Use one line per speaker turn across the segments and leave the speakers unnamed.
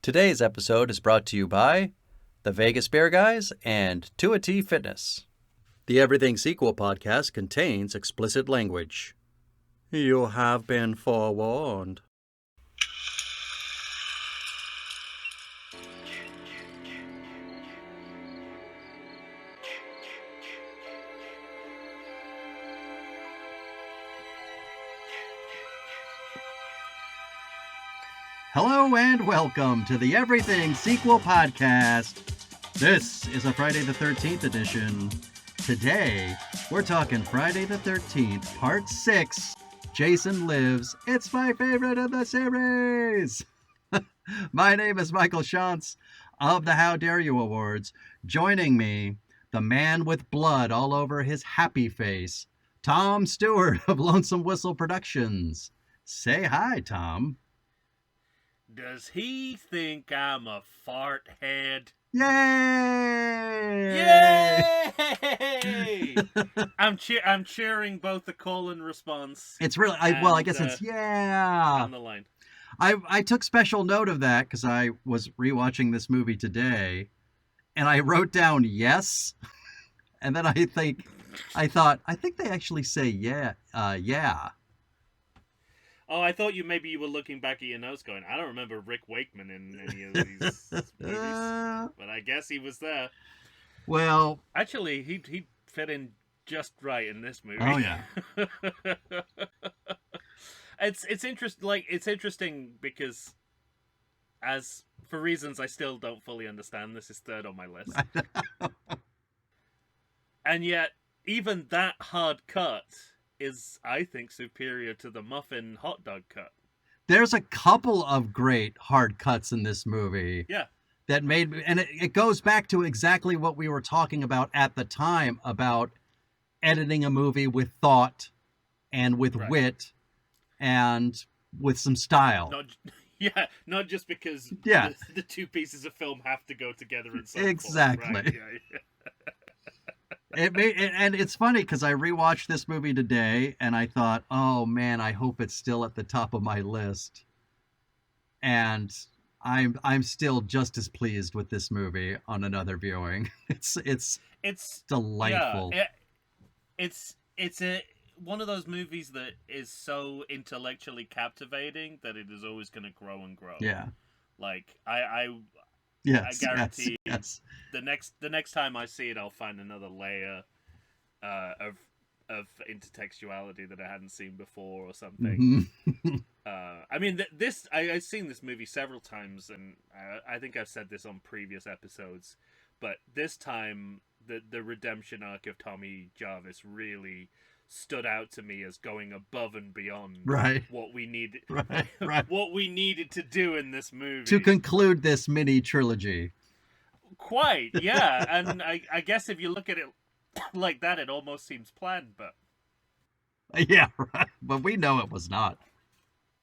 Today's episode is brought to you by the Vegas Bear Guys and 2T Fitness. The Everything Sequel podcast contains explicit language. You have been forewarned. Hello and welcome to the Everything Sequel podcast. This is a Friday the 13th edition. Today, we're talking Friday the 13th, Part 6, Jason Lives. It's my favorite of the series. My name is Michael Shantz of the How Dare You Awards. Joining me, the man with blood all over his happy face, Tom Stewart of Lonesome Whistle Productions. Say hi, Tom.
Does he think I'm a fart head?
Yay!
Yay! I'm cheering both the call and response.
It's really, I guess it's yeah.
On the line.
I took special note of that because I was rewatching this movie today, and I wrote down yes, and then I think they actually say yeah.
Oh, I thought maybe you were looking back at your notes going, I don't remember Rick Wakeman in any of these movies. But I guess he was there.
Well...
Actually, he fit in just right in this movie.
Oh, yeah.
It's interesting because, as for reasons I still don't fully understand, this is third on my list. And yet, even that hard cut is, I think, superior to the muffin hot dog cut.
There's a couple of great hard cuts in this movie.
Yeah.
That made, and it goes back to exactly what we were talking about at the time about editing a movie with thought and with wit and with some style.
Not just because the two pieces of film have to go together in some
exactly.
Form, right? Yeah.
And it's funny because I rewatched this movie today and I thought, oh man, I hope it's still at the top of my list. And I'm still just as pleased with this movie on another viewing. It's delightful.
Yeah, it's one of those movies that is so intellectually captivating that it is always going to grow and grow.
Yeah.
Like I guarantee the next time I see it, I'll find another layer of intertextuality that I hadn't seen before or something.
Mm-hmm.
I mean, I've seen this movie several times, and I think I've said this on previous episodes, but this time the redemption arc of Tommy Jarvis really stood out to me as going above and beyond what we needed what we needed to do in this movie
to conclude this mini trilogy.
Quite, yeah. And I guess if you look at it like that, it almost seems planned, but
yeah, right. But we know it was not.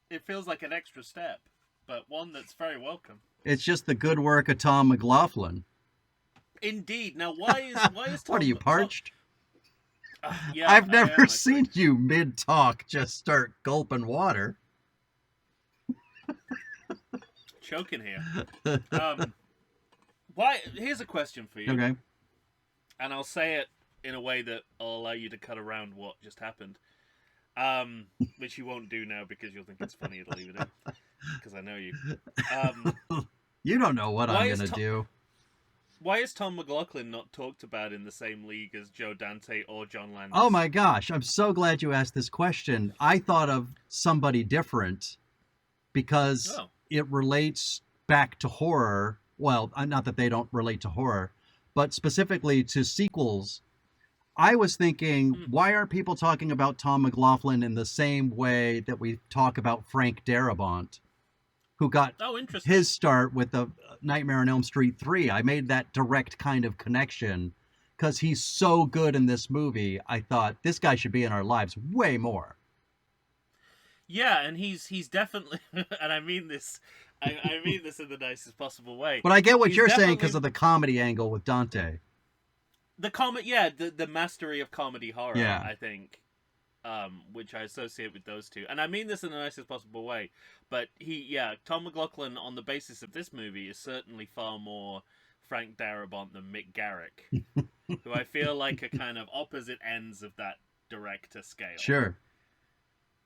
It feels like an extra step, but one that's very welcome.
It's just the good work of Tom McLaughlin.
Indeed. Now, why is Tom...
What are you, parched?
Yeah,
I've never seen you mid-talk just start gulping water.
Choking here. Why? Here's a question for you.
Okay.
And I'll say it in a way that will allow you to cut around what just happened. Which you won't do now because you'll think it's funny to leave it in. Because I know you.
You don't know what I'm going to do.
Why is Tom McLaughlin not talked about in the same league as Joe Dante or John Landis?
Oh my gosh, I'm so glad you asked this question. I thought of somebody different because it relates back to horror. Well, not that they don't relate to horror, but specifically to sequels. I was thinking, why aren't people talking about Tom McLaughlin in the same way that we talk about Frank Darabont, who got his start with the Nightmare on Elm Street 3. I made that direct kind of connection because he's so good in this movie. I thought this guy should be in our lives way more.
Yeah, and he's definitely, and I mean this, I mean this in the nicest possible way.
But I get what you're saying because of the comedy angle with Dante.
The mastery of comedy horror, I think, which I associate with those two. And I mean this in the nicest possible way, but Tom McLoughlin, on the basis of this movie, is certainly far more Frank Darabont than Mick Garrick, who I feel like are kind of opposite ends of that director scale.
Sure.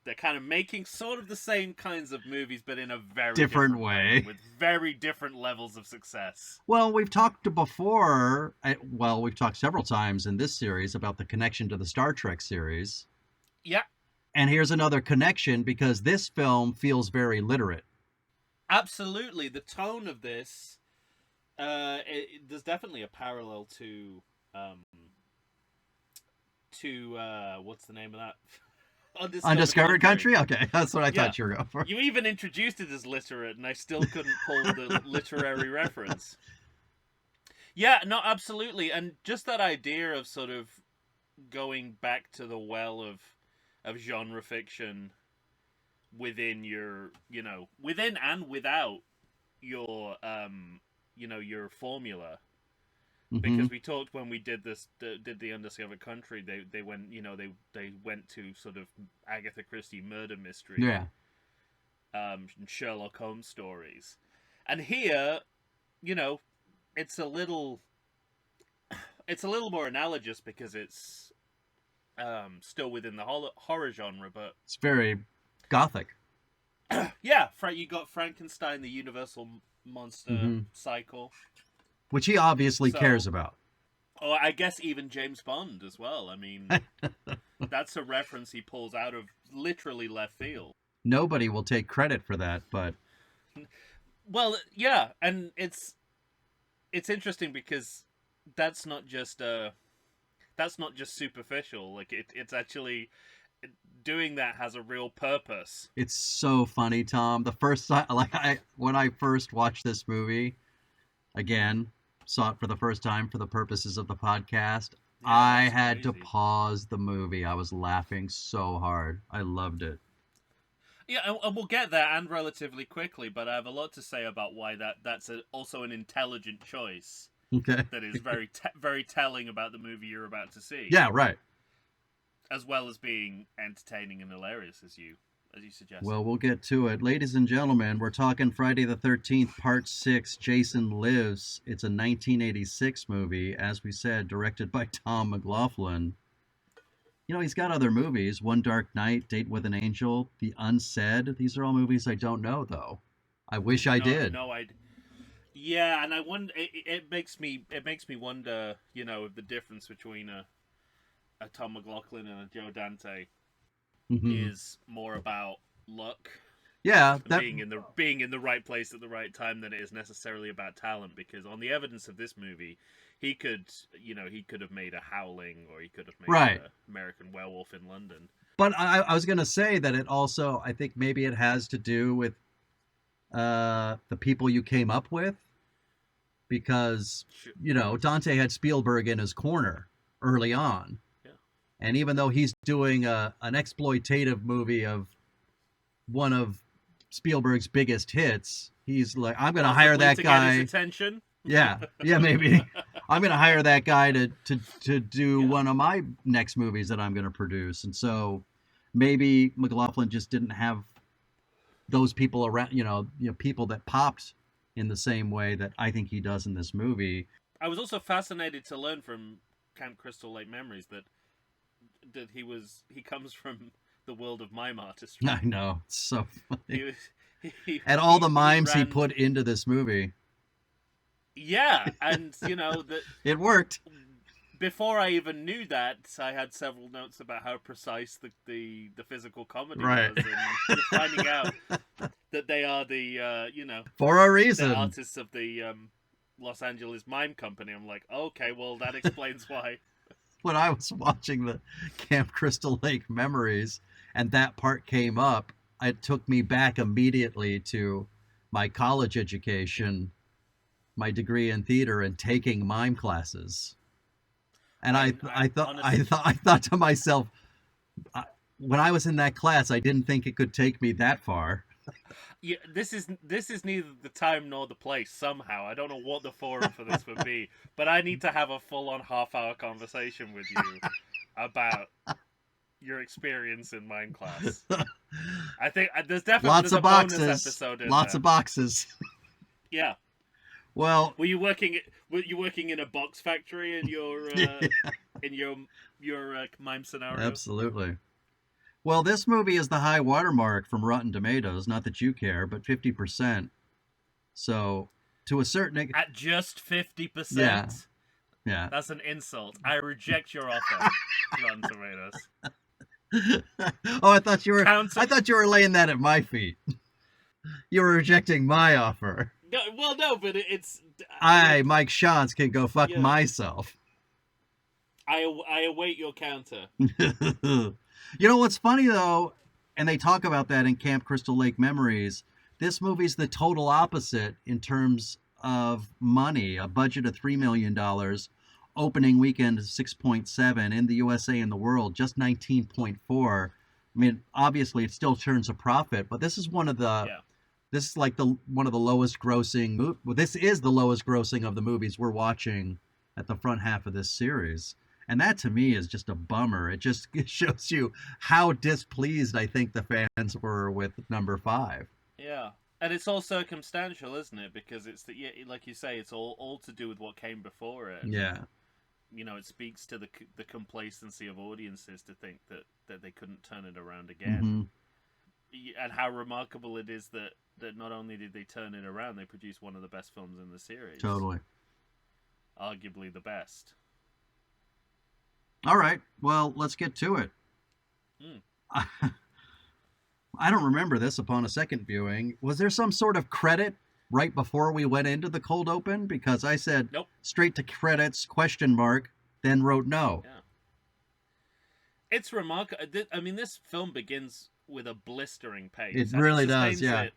They're kind of making sort of the same kinds of movies, but in a very
different way,
with very different levels of success.
Well, we've talked before. We've talked several times in this series about the connection to the Star Trek series.
Yeah.
And here's another connection, because this film feels very literate.
Absolutely, the tone of this. There's definitely a parallel to what's the name of that?
Undiscovered Country? Okay, that's what I thought you were going for.
You even introduced it as literate, and I still couldn't pull the literary reference. Yeah, no, absolutely. And just that idea of sort of going back to the well of genre fiction within your, within and without your, your formula. Because we talked when we did the Undiscovered Country, they went, they went to sort of Agatha Christie murder mystery, and Sherlock Holmes stories, and here, it's a little more analogous because it's still within the horror genre, but
it's very gothic.
Yeah, you got Frankenstein, the Universal monster cycle.
Which he obviously cares about.
Oh, I guess even James Bond as well. I mean, that's a reference he pulls out of literally left field.
Nobody will take credit for that, but...
Well, yeah, and it's interesting because that's not just superficial. Like, it's actually... Doing that has a real purpose.
It's so funny, Tom. The first time... when I first watched this movie, again... saw it for the first time for the purposes of the podcast. Yeah, I had to pause the movie. I was laughing so hard. I loved it.
Yeah, and we'll get there, and relatively quickly, but I have a lot to say about why that's also an intelligent choice.
Okay.
That is very very telling about the movie you're about to see.
Yeah, right.
As well as being entertaining and hilarious, as you suggested.
Well, we'll get to it. Ladies and gentlemen, we're talking Friday the 13th, Part 6, Jason Lives. It's a 1986 movie, as we said, directed by Tom McLoughlin. He's got other movies. One Dark Night, Date with an Angel, The Unsaid. These are all movies I don't know, though. I wish I did.
No, yeah, and I wonder. It makes me wonder. Of the difference between a Tom McLoughlin and a Joe Dante. Is more about luck.
Yeah,
being in the right place at the right time than it is necessarily about talent. Because on the evidence of this movie, he could have made a Howling, or he could have made an American Werewolf in London.
But I was going to say that it also, I think maybe it has to do with the people you came up with, because Dante had Spielberg in his corner early on. And even though he's doing an exploitative movie of one of Spielberg's biggest hits, he's like, I'm going to hire that guy.
Get his attention.
Yeah, maybe. I'm going to hire that guy to do one of my next movies that I'm going to produce. And so maybe McLoughlin just didn't have those people around, people that popped in the same way that I think he does in this movie.
I was also fascinated to learn from Camp Crystal Lake Memories that he comes from the world of mime artistry.
I know, it's so funny. And all the mimes he put into this movie.
Yeah, and
it worked.
Before I even knew that, I had several notes about how precise the physical comedy
was,
and finding out that they are the
for a reason,
the artists of the Los Angeles Mime Company. I'm like, okay, well that explains why.
When I was watching the Camp Crystal Lake Memories and that part came up, it took me back immediately to my college education, my degree in theater, and taking mime classes. And I thought to myself, when I was in that class, I didn't think it could take me that far.
Yeah, this is neither the time nor the place. Somehow, I don't know what the forum for this would be, but I need to have a full-on half-hour conversation with you about your experience in mine class. I think there's definitely
lots of boxes.
Bonus episode in
lots
there.
of boxes.
Yeah.
Well,
were you working in a box factory in your in your mime scenario?
Absolutely. Well, this movie is the high watermark from Rotten Tomatoes. Not that you care, but 50%. So, to a certain
at just 50%.
Yeah.
That's an insult. I reject your offer, Rotten Tomatoes.
I thought you were laying that at my feet. You were rejecting my offer.
No, but it's...
Mike Shantz, can go fuck myself.
I await your counter.
You know what's funny, though, and they talk about that in Camp Crystal Lake Memories, this movie's the total opposite in terms of money. A budget of $3 million, opening weekend 6.7 in the USA and the world, just 19.4. I mean, obviously, it still turns a profit, but this is one of the... Yeah. This is like one of the lowest grossing... Well, this is the lowest grossing of the movies we're watching at the front half of this series. And that, to me, is just a bummer. It shows you how displeased I think the fans were with number 5.
Yeah. And it's all circumstantial, isn't it? Because it's like you say, it's all to do with what came before it.
Yeah.
You know, it speaks to the complacency of audiences to think that they couldn't turn it around again. Mm-hmm. And how remarkable it is that not only did they turn it around, they produced one of the best films in the series.
Totally.
Arguably the best.
All right. Well, let's get to it. I don't remember this upon a second viewing. Was there some sort of credit right before we went into the cold open? Because I said,
nope,
straight to credits, ? Then wrote no.
Yeah. It's remarkable. I mean, this film begins with a blistering pace.
It really does, yeah.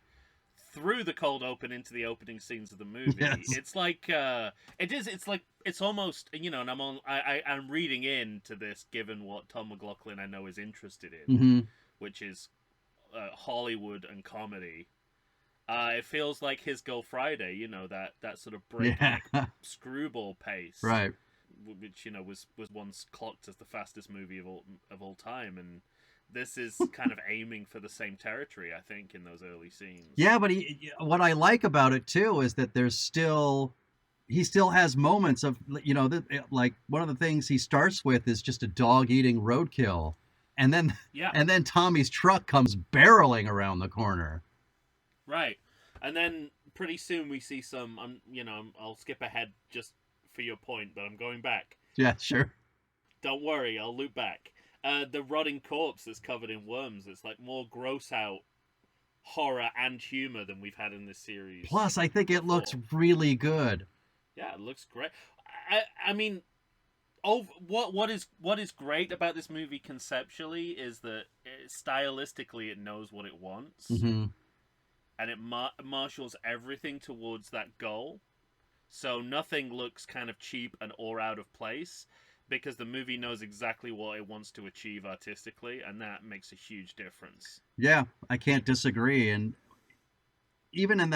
Through the cold open into the opening scenes of the movie. Yes. It's like it's almost, you know, and I'm reading into this given what Tom McLoughlin I know is interested in, which is Hollywood and comedy. It feels like His Girl Friday, you know, that sort of breakneck screwball pace,
right?
Which, you know, was once clocked as the fastest movie of all time, and this is kind of aiming for the same territory, I think, in those early scenes.
Yeah, but what I like about it too is that he still has moments of, you know, like one of the things he starts with is just a dog eating roadkill, and then Tommy's truck comes barreling around the corner.
Right, and then pretty soon we see some. I'll skip ahead just for your point, but I'm going back.
Yeah, sure.
Don't worry, I'll loop back. The rotting corpse that's covered in worms. It's like more gross out horror and humor than we've had in this series.
Plus, I think it looks really good.
Yeah, it looks great. I mean, what is great about this movie conceptually is that stylistically it knows what it wants, and it marshals everything towards that goal. So nothing looks kind of cheap or out of place, because the movie knows exactly what it wants to achieve artistically, and that makes a huge difference. Yeah,
I can't disagree. And even in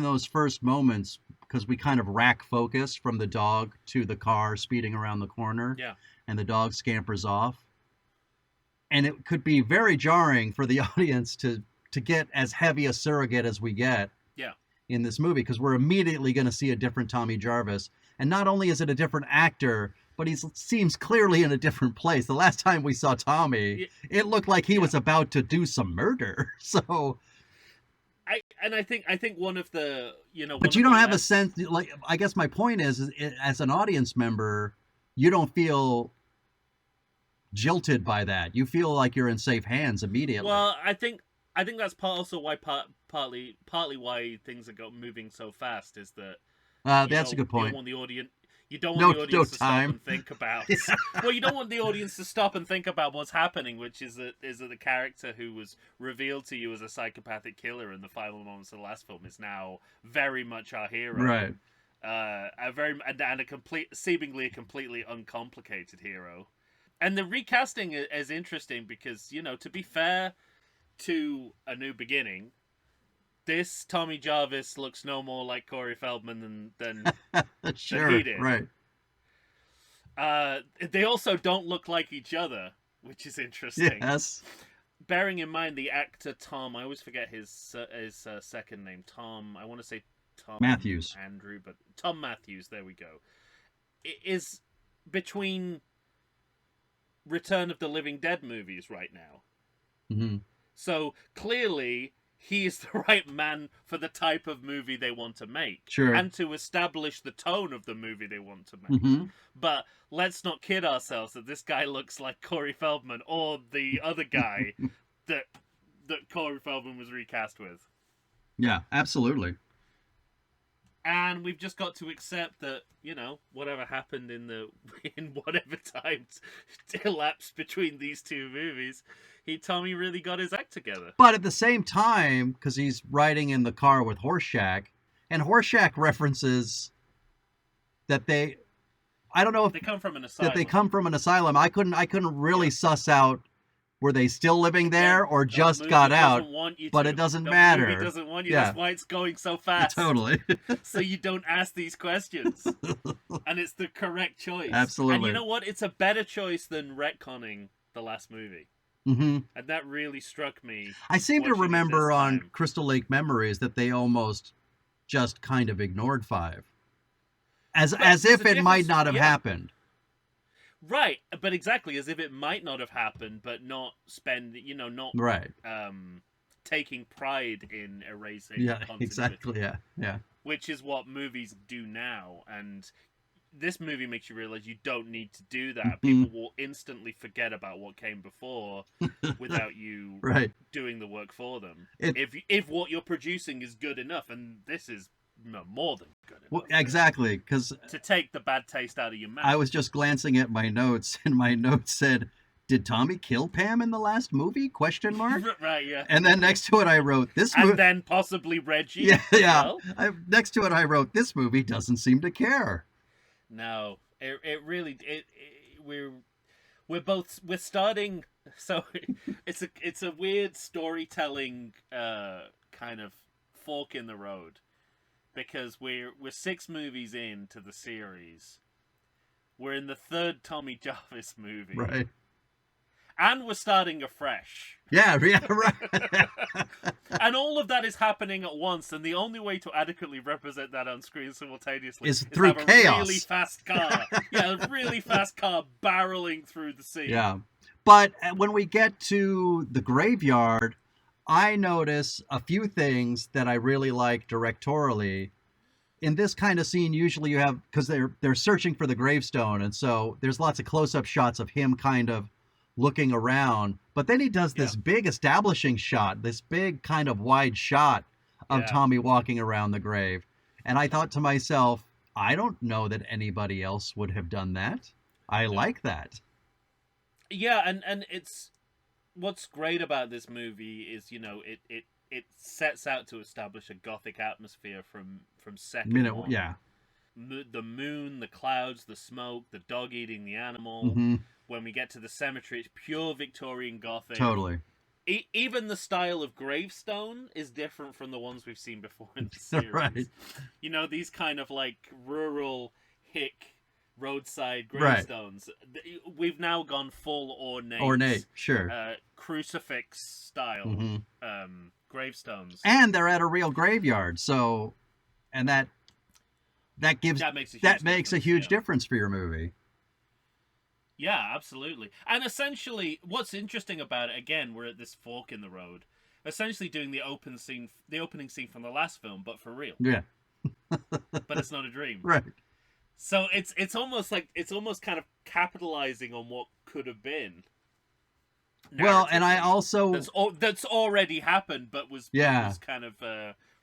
those first moments, because we kind of rack focus from the dog to the car speeding around the corner, and the dog scampers off, and it could be very jarring for the audience to get as heavy a surrogate as we get in this movie, because we're immediately going to see a different Tommy Jarvis. And not only is it a different actor, but he seems clearly in a different place. The last time we saw Tommy, it looked like he was about to do some murder. So,
I think one of the, you know,
but you don't have a sense. Like, I guess my point is, as an audience member, you don't feel jilted by that. You feel like you're in safe hands immediately.
Well, I think that's partly why things are moving so fast, is that
that's a good point.
You don't want the audience to stop and think about. Well, you don't want the audience to stop and think about what's happening, which is that the character who was revealed to you as a psychopathic killer in the final moments of the last film is now very much our hero,
right?
Seemingly a completely uncomplicated hero. And the recasting is interesting because, you know, to be fair to A New Beginning, this Tommy Jarvis looks no more like Corey Feldman than
sure,
he did.
Right.
They also don't look like each other, which is interesting.
Yes.
Bearing in mind the actor Tom, I always forget his second name. Tom, I want to say Tom
Matthews.
Andrew, but Tom Matthews. There we go. It is between Return of the Living Dead movies right now.
Mm-hmm.
So clearly, he is the right man for the type of movie they want to make.
Sure.
And to establish the tone of the movie they want to make.
Mm-hmm.
But let's not kid ourselves that this guy looks like Corey Feldman or the other guy that Corey Feldman was recast with.
Yeah, absolutely.
And we've just got to accept that, whatever happened in whatever time elapsed between these two movies, Tommy really got his act together.
But at the same time, because he's riding in the car with Horseshack, and Horseshack references that I don't know if
they come from an asylum.
That they come from an asylum. I couldn't really suss out, were they still living there or just got out? But it doesn't matter.
Movie doesn't want you. Yeah. That's why it's going so fast.
Totally.
So you don't ask these questions, and it's the correct choice.
Absolutely.
And you know what? It's a better choice than retconning the last movie.
Mm-hmm.
And that really struck me.
I seem to remember on Crystal Lake Memories that they almost just kind of ignored 5, as if it might not have happened.
Right, but exactly, as if it might not have happened, but not
right.
Taking pride in erasing.
Yeah,
continuity,
exactly. Yeah.
Which is what movies do now, and this movie makes you realize you don't need to do that.
Mm-hmm.
People will instantly forget about what came before without you doing the work for them. If what you're producing is good enough, and this is more than good enough.
Well, exactly, because
to take the bad taste out of your mouth.
I was just glancing at my notes, and my notes said, "Did Tommy kill Pam in the last movie?" ?
Right, yeah.
And then next to it, I wrote this.
And then possibly Reggie.
Yeah. Next to it, I wrote, "This movie doesn't seem to care."
No, it really we're starting. So it's a weird storytelling kind of fork in the road. Because we're 6 movies into the series. We're in the 3rd Tommy Jarvis movie.
Right.
And we're starting afresh.
Yeah, right.
And all of that is happening at once, and the only way to adequately represent that on screen simultaneously
is through
have
chaos.
A really fast car. A really fast car barreling through the scene.
Yeah. But when we get to the graveyard, I notice a few things that I really like directorially. In this kind of scene, usually you have, because they're searching for the gravestone, and so there's lots of close-up shots of him kind of looking around. But then he does this big establishing shot, this big kind of wide shot of Tommy walking around the grave. And I thought to myself, I don't know that anybody else would have done that. I like that.
Yeah, and it's what's great about this movie is, it sets out to establish a gothic atmosphere from second one.
Yeah.
The moon, the clouds, the smoke, the dog eating the animal.
Mm-hmm.
When we get to the cemetery, it's pure Victorian Gothic.
Totally.
Even the style of gravestone is different from the ones we've seen before in the series.
Right.
These kind of like rural hick roadside gravestones. Right. We've now gone full ornate,
sure.
Crucifix style gravestones.
And they're at a real graveyard, so and that makes a huge difference for your movie.
Yeah, absolutely. And essentially, what's interesting about it, again, we're at this fork in the road, essentially doing the opening scene from the last film, but for real.
Yeah.
But it's not a dream.
Right.
So it's almost kind of capitalizing on what could have been.
Well, and I also
that's already happened, but was kind of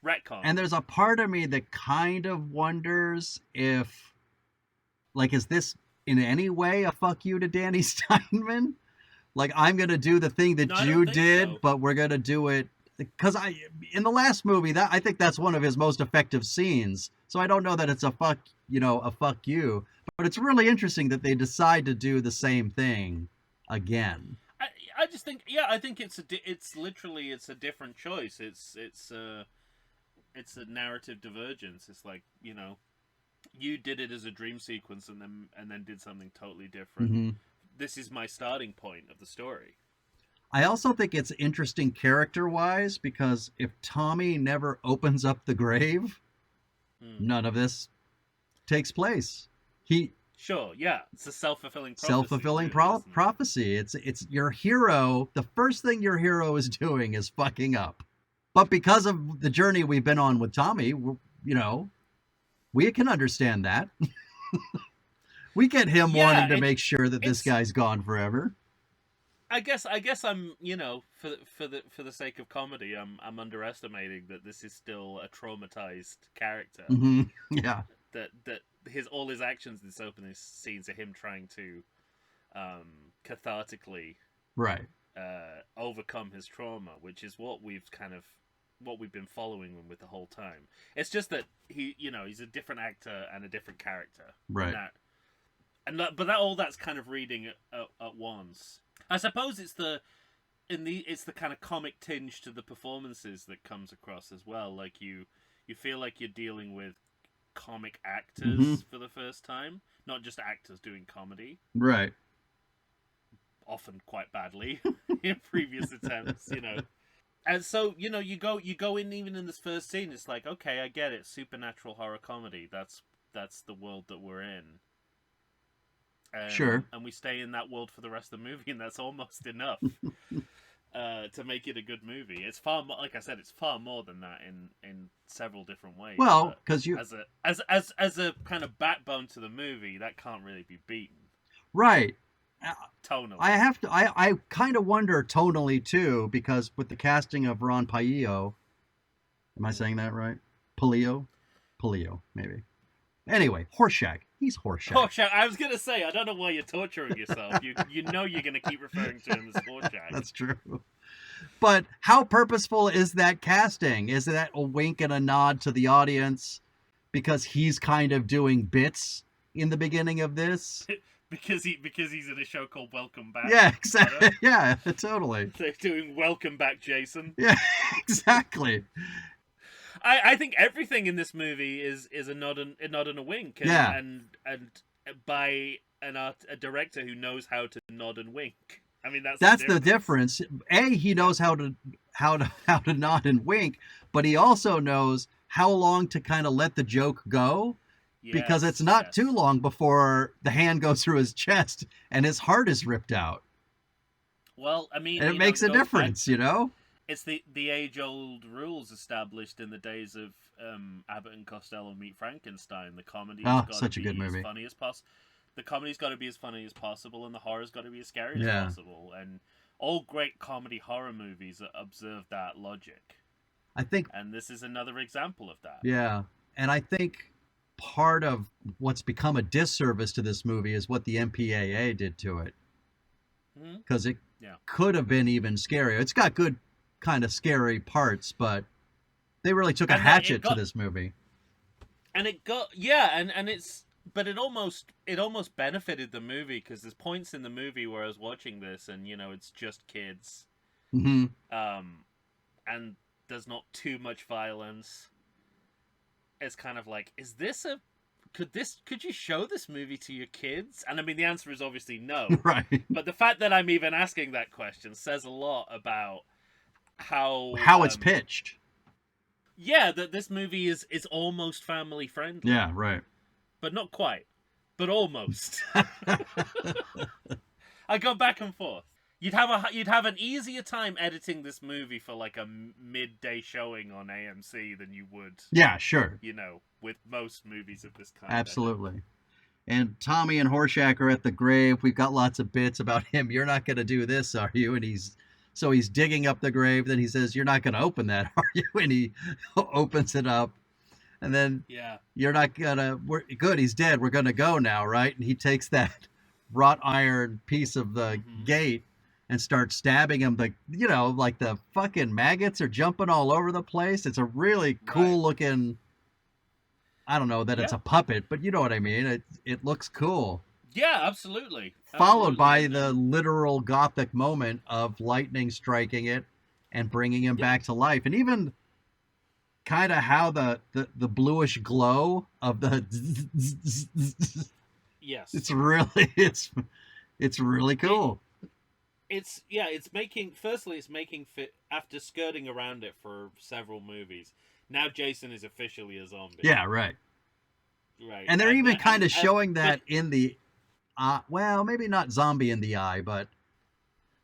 retcon.
And there's a part of me that kind of wonders if, like, is this in any way a fuck you to Danny Steinman? Like, I'm gonna do the thing that you did, but we're gonna do it because in the last movie I think that's one of his most effective scenes. So I don't know that it's a fuck you, but it's really interesting that they decide to do the same thing again.
I just think, I think it's literally a different choice. It's a narrative divergence. It's like, you did it as a dream sequence and then did something totally different.
Mm-hmm.
this is my starting point of the story.
I also think it's interesting character-wise because if Tommy never opens up the grave, none of this takes place.
Sure, yeah, it's a self-fulfilling prophecy.
Self-fulfilling prophecy. It's your hero. The first thing your hero is doing is fucking up. But because of the journey we've been on with Tommy, we can understand that. We get him wanting to make sure that this guy's gone forever.
I guess I'm, for the sake of comedy, I'm underestimating that this is still a traumatized character.
Mm-hmm. Yeah.
That all his actions in this opening scenes are him trying to cathartically overcome his trauma, which is what we've been following him with the whole time. It's just that he's a different actor and a different character,
right?
But all that's kind of reading at once. I suppose it's the kind of comic tinge to the performances that comes across as well. Like you feel like you're dealing with comic actors for the first time, not just actors doing comedy,
right?
Often quite badly in previous attempts, And so you go in even in this first scene. It's like, okay, I get it, supernatural horror comedy. That's the world that we're in.
Sure.
And we stay in that world for the rest of the movie, and that's almost enough to make it a good movie. It's far more, like I said, it's far more than that in several different ways.
Well, because you
as a kind of backbone to the movie, that can't really be beaten.
Right.
Tonally.
I kind of wonder tonally too, because with the casting of Ron Paillo, am I saying that right? Paillo, maybe. Anyway, Horshack. He's Horshack.
Horshack. I was gonna say, I don't know why you're torturing yourself. You know you're gonna keep referring to him as Horshack.
That's true. But how purposeful is that casting? Is that a wink and a nod to the audience because he's kind of doing bits in the beginning of this?
Because he's in a show called Welcome Back.
Yeah, exactly. Yeah, totally.
They're doing Welcome Back, Jason.
Yeah, exactly.
I think everything in this movie is a nod and a wink, and by a director who knows how to nod and wink. I mean, that's
the difference. He knows how to nod and wink, but he also knows how long to kind of let the joke go. Because it's not too long before the hand goes through his chest and his heart is ripped out.
Well, I mean...
And it makes a difference,
It's the age-old rules established in the days of Abbott and Costello Meet Frankenstein. The comedy's got to be as funny as possible. The comedy's got to be as funny as possible, and the horror's got to be as scary as possible. And all great comedy horror movies observe that logic. And this is another example of that.
Yeah, and I think part of what's become a disservice to this movie is what the MPAA did to it, because it could have been even scarier. It's got good kind of scary parts, but they really took a hatchet to this movie.
And it got it almost benefited the movie, because there's points in the movie where I was watching this and it's just kids, and there's not too much violence. It's kind of like, could you show this movie to your kids? And I mean, the answer is obviously no.
Right.
But the fact that I'm even asking that question says a lot about how
it's pitched.
Yeah, that this movie is almost family friendly.
Yeah, right.
But not quite. But almost. I go back and forth. You'd have an easier time editing this movie for like a midday showing on AMC than you would.
Yeah, sure.
With most movies of this kind.
Absolutely. And Tommy and Horshack are at the grave. We've got lots of bits about him. You're not going to do this, are you? And he's digging up the grave. Then he says, "You're not going to open that, are you?" And he opens it up. And then, "You're not going to. Good, he's dead. We're going to go now, right?" And he takes that wrought iron piece of the gate and starts stabbing him. Like the fucking maggots are jumping all over the place. It's a really cool looking. I don't know that it's a puppet, but you know what I mean. It looks cool.
Yeah, absolutely.
Followed by the literal gothic moment of lightning striking it and bringing him back to life, and even kind of how the bluish glow of the
yes,
it's It's really cool.
It's making fit after skirting around it for several movies. Now Jason is officially a zombie.
Yeah, right.
Right.
And they're even kind of showing
but
that in the, well, maybe not zombie in the eye, but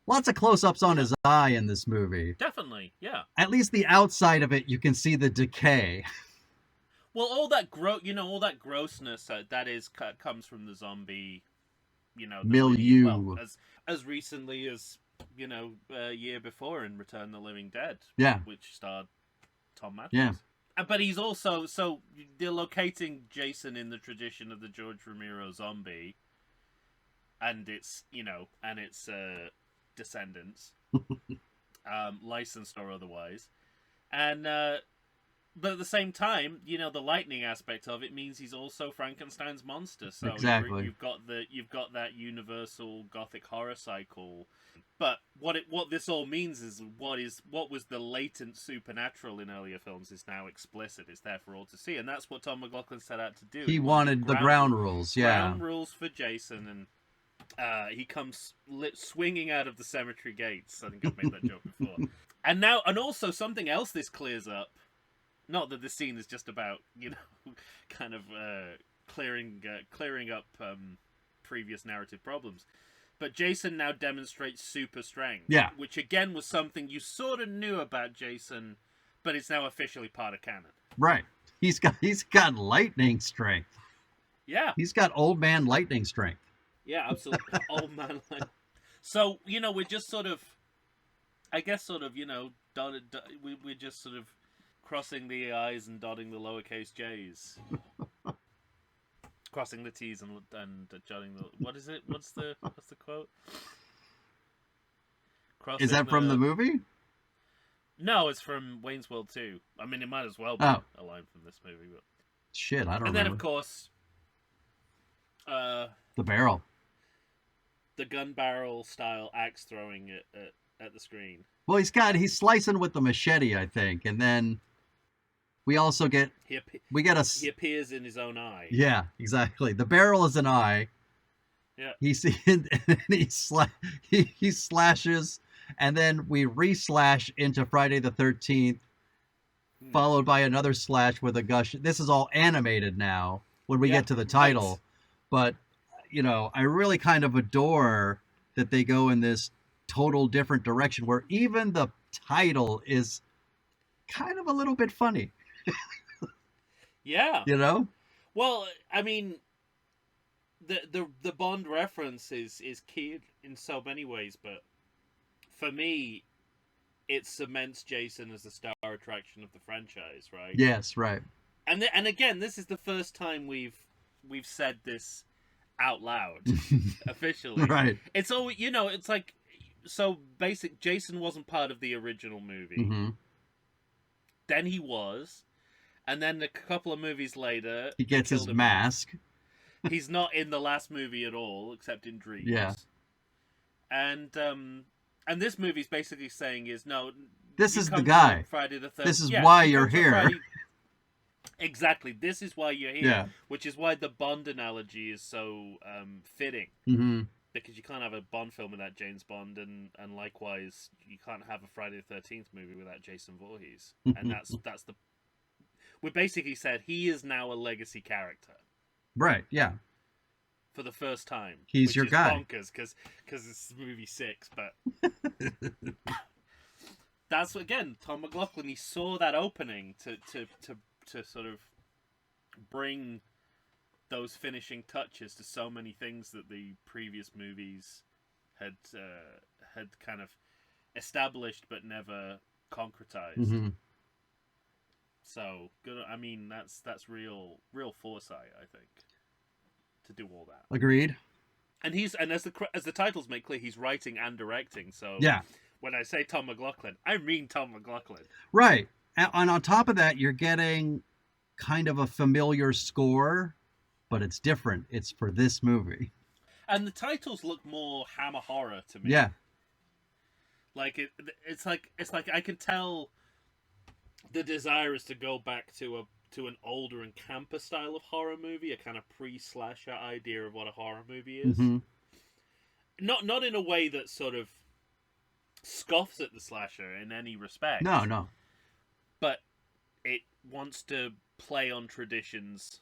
lots of close-ups on his eye in this movie.
definitely, yeah.
At least the outside of it, you can see the decay.
Well, all that grossness comes from the zombie,
Milieu.
as recently as a year before in Return of the Living Dead,
Yeah.
which starred Tom Matthews.
Yeah.
But he's also they're locating Jason in the tradition of the George Romero zombie, and its descendants, licensed or otherwise, and but at the same time, the lightning aspect of it means he's also Frankenstein's monster. So
exactly.
you've got that universal gothic horror cycle. But what this all means is what was the latent supernatural in earlier films is now explicit. It's there for all to see, and that's what Tom McLoughlin set out to do.
He wanted the ground rules, yeah.
Ground rules for Jason, and he comes swinging out of the cemetery gates. I think I've made that joke before. And also something else this clears up. Not that this scene is just about kind of clearing up previous narrative problems, but Jason now demonstrates super strength.
Yeah,
which again was something you sort of knew about Jason, but it's now officially part of canon.
Right. He's got lightning strength.
Yeah.
He's got old man lightning strength.
Yeah, absolutely. Old man lightning. So we're just sort of, I guess, we're just sort of crossing the I's and dotting the lowercase J's. Crossing the T's and jotting the... What is it? What's the quote?
Is that from the movie?
No, it's from Wayne's World 2. I mean, it might as well be a line from this movie. But...
Shit, I don't know.
And then, of course...
the barrel.
The gun barrel style axe throwing at the screen.
Well, he's slicing with the machete, I think, and then... We also get
he appears in his own eye.
Yeah, exactly. The barrel is an eye.
Yeah.
He slashes, and then we re-slash into Friday the 13th, followed by another slash with a gush. This is all animated now when we get to the title, but I really kind of adore that they go in this total different direction where even the title is kind of a little bit funny.
Yeah. Well, I mean, the Bond reference is key in so many ways, but for me, it cements Jason as the star attraction of the franchise, right?
Yes, right.
And again, this is the first time we've said this out loud officially.
Right.
It's all it's like Jason wasn't part of the original movie.
Mm-hmm.
Then he was. And then a couple of movies later...
He gets his mask.
He's not in the last movie at all, except in Dreams.
Yeah.
And this movie's basically saying is, no...
This is the guy.
Friday the 13th.
This is why you're here.
Exactly. This is why you're here.
Yeah.
Which is why the Bond analogy is so fitting.
Mm-hmm.
Because you can't have a Bond film without James Bond, and likewise, you can't have a Friday the 13th movie without Jason Voorhees. And that's the... We basically said he is now a legacy character.
Right, yeah.
For the first time.
He's your guy.
Bonkers, because it's movie 6, but... That's, again, Tom McLoughlin, he saw that opening to sort of bring those finishing touches to so many things that the previous movies had kind of established but never concretized.
Mm-hmm.
So good. I mean, that's real foresight, I think, to do all that.
Agreed.
And as the titles make clear, he's writing and directing. So
yeah,
when I say Tom McLoughlin, I mean Tom McLoughlin.
Right, and on top of that, you're getting kind of a familiar score, but it's different. It's for this movie.
And the titles look more Hammer horror to me.
Yeah.
Like it's like I can tell. The desire is to go back to an older and camper style of horror movie, a kind of pre-slasher idea of what a horror movie is.
Mm-hmm.
not in a way that sort of scoffs at the slasher in any respect.
No.
But it wants to play on traditions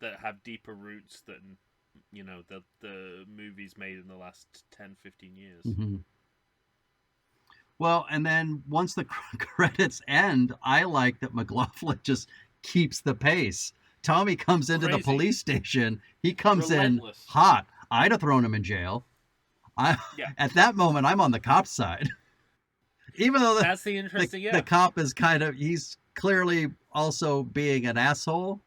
that have deeper roots than, the movies made in the last 10, 15 years.
Mm-hmm. Well, and then once the credits end, I like that McLaughlin just keeps the pace. Tommy comes into the police station. He comes in hot. I'd have thrown him in jail. At that moment, I'm on the cop's side. Even though
that's the interesting.
The cop is he's clearly also being an asshole.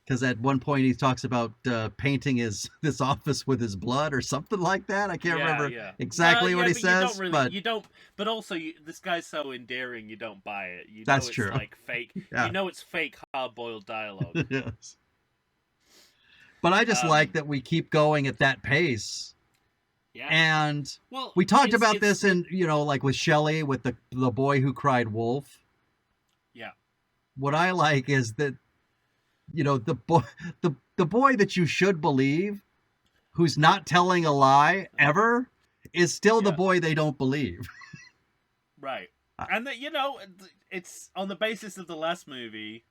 Because at one point he talks about painting this office with his blood or something like that. I can't remember exactly what he says.
But also, this guy's so endearing, you don't buy it.
That's true.
It's like fake. Yeah. You know it's fake hard-boiled dialogue.
Yes. But I just like that we keep going at that pace.
Yeah.
And we talked about this in, like with Shelley, with the boy who cried wolf.
Yeah.
What I like is that, the boy that you should believe, who's not telling a lie ever, is still the boy they don't believe.
Right. And that, it's on the basis of the last movie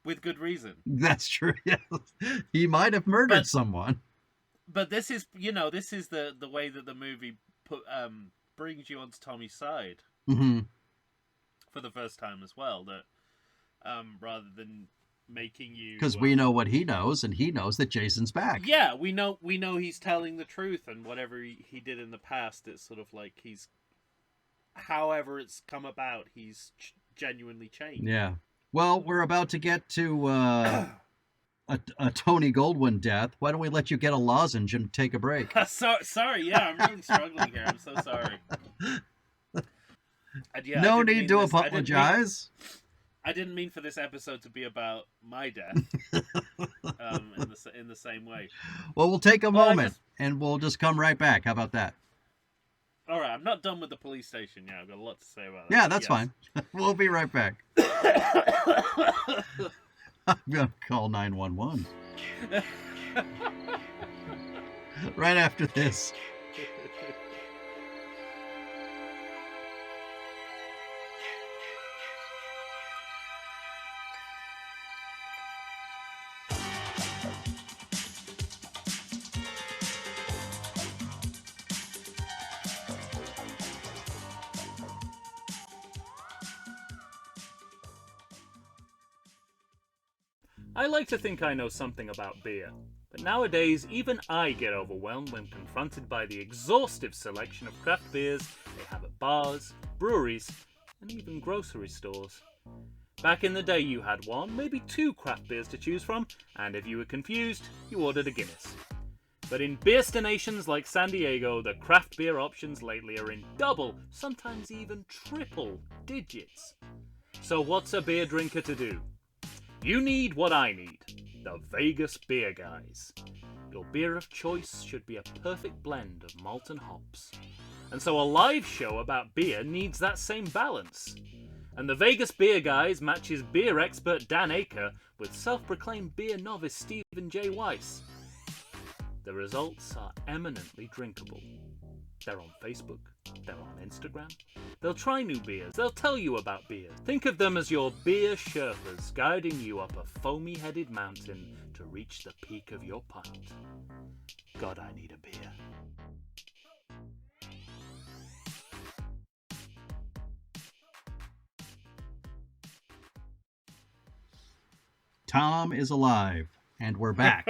with good reason.
That's true. Yes. He might have murdered someone.
But this is, this is the way that the movie brings you onto Tommy's side.
Mm-hmm.
For the first time as well, that rather than making you,
because we know what he knows, and he knows that Jason's back.
Yeah, we know he's telling the truth, and whatever he did in the past, it's sort of like however it's come about, he's genuinely changed.
Yeah. Well, we're about to get to a Tony Goldwyn death. Why don't we let you get a lozenge and take a break?
Sorry, yeah, I'm really struggling here. I'm so sorry.
No need to apologize.
I didn't mean for this episode to be about my death in the same way.
Well, we'll take a moment and we'll just come right back. How about that?
All right, I'm not done with the police station yet. I've got a lot to say about that.
Yeah, that's fine. We'll be right back. I'm going to call 911. Right after this.
I like to think I know something about beer, but nowadays even I get overwhelmed when confronted by the exhaustive selection of craft beers they have at bars, breweries, and even grocery stores. Back in the day you had one, maybe two craft beers to choose from, and if you were confused, you ordered a Guinness. But in beerstinations like San Diego, the craft beer options lately are in double, sometimes even triple digits. So what's a beer drinker to do? You need what I need, the Vegas Beer Guys. Your beer of choice should be a perfect blend of malt and hops. And so a live show about beer needs that same balance. And the Vegas Beer Guys matches beer expert Dan Aker with self-proclaimed beer novice Stephen J. Weiss. The results are eminently drinkable. They're on Facebook, they're on Instagram. They'll try new beers, they'll tell you about beer. Think of them as your beer Sherpas guiding you up a foamy-headed mountain to reach the peak of your pint. God, I need a beer.
Tom is alive, and we're back.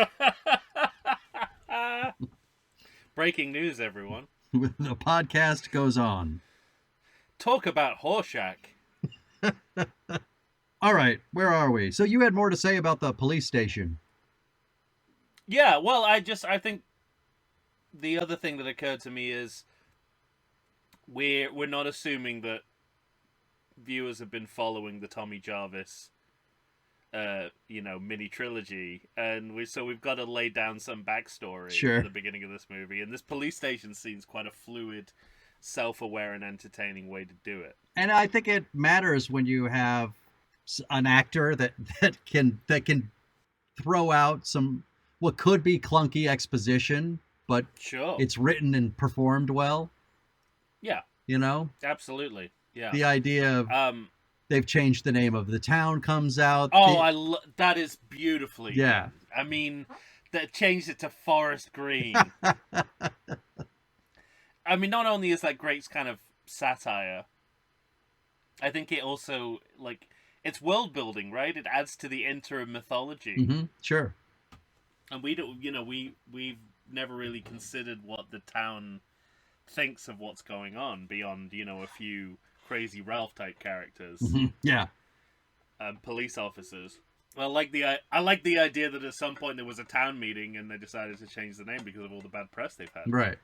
Breaking news, everyone.
The podcast goes on.
Talk about Horshack.
All right, where are we? So you had more to say about the police station.
Yeah, well, I think the other thing that occurred to me is we're not assuming that viewers have been following the Tommy Jarvis mini trilogy, and we've got to lay down some backstory at the beginning of this movie, and this police station scene's quite a fluid, self-aware and entertaining way to do it.
And I think it matters when you have an actor that can throw out some what could be clunky exposition but
Sure.
it's written and performed well.
Yeah.
You know,
Absolutely. Yeah.
the idea of they've changed the name of the town comes out.
Oh, that is beautifully.
Yeah.
done. I mean, they changed it to Forest Green. I mean, not only is that great kind of satire, I think it also, like, it's world building, right? It adds to the interim mythology.
Mm-hmm. Sure.
And we don't, we've never really considered what the town thinks of what's going on beyond, a few crazy Ralph type characters,
Mm-hmm. Yeah.
police officers. Well, I like the idea that at some point there was a town meeting and they decided to change the name because of all the bad press they've had.
Right.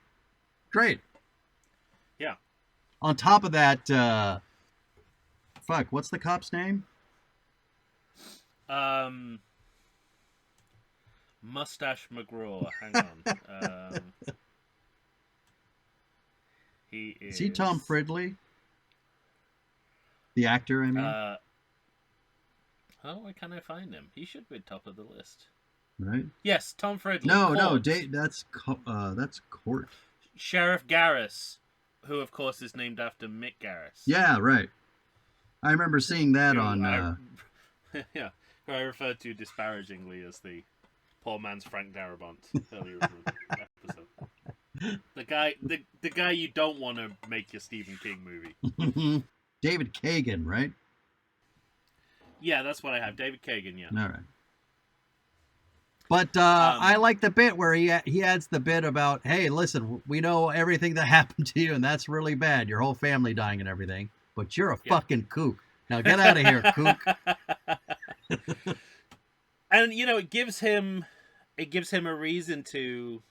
Great.
Yeah.
On top of that, what's the cop's name?
Mustache McGraw. Hang on. He is.
Is he Tom Fridley? The actor, I mean.
Why can't I find him? He should be top of the list.
Right?
Yes, Tom Fridley.
No,
Court.
that's Court.
Sheriff Garris, who of course is named after Mick Garris.
Yeah, right. I remember seeing that on.
Yeah, who I referred to disparagingly as the poor man's Frank Darabont earlier in the episode. The guy you don't want to make your Stephen King movie.
David Kagan, right?
Yeah, that's what I have. David Kagan, yeah.
All right. But I like the bit where he adds the bit about, hey, listen, we know everything that happened to you, and that's really bad. Your whole family dying and everything. But you're a fucking kook. Now get out of here, kook.
And it gives him a reason to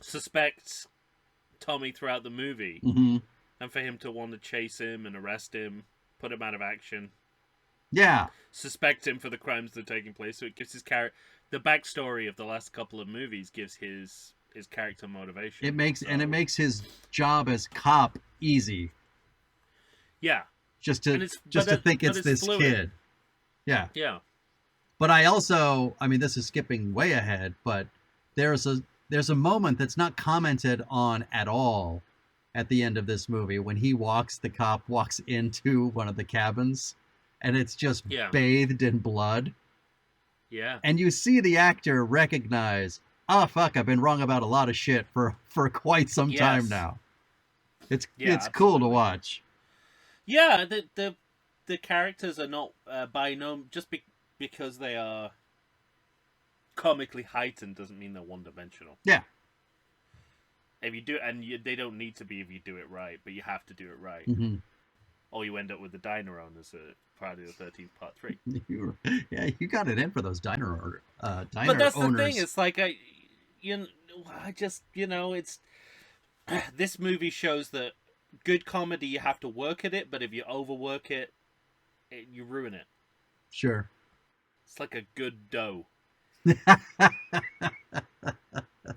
suspect Tommy throughout the movie, and for him to want to chase him and arrest him, put him out of action.
Yeah.
Suspect him for the crimes that are taking place. So it gives his character the backstory of the last couple of movies gives his character motivation.
It makes his job as cop easy.
Yeah.
Just to think it's this
fluid.
kid. Yeah.
Yeah.
But I also, this is skipping way ahead, but there's a moment that's not commented on at all at the end of this movie when the cop walks into one of the cabins and it's just bathed in blood.
Yeah.
And you see the actor recognize, oh fuck, I've been wrong about a lot of shit for quite some time now. It's cool to watch.
Yeah, the characters are not because they are comically heightened doesn't mean they're one-dimensional.
Yeah.
If you do, they don't need to be if you do it right, but you have to do it right, or you end up with the diner owners at Friday the 13th Part 3.
You got it in for those diner owners.
But that's the thing. It's like it's this movie shows that good comedy you have to work at it, but if you overwork it, you ruin it.
Sure.
It's like a good dough.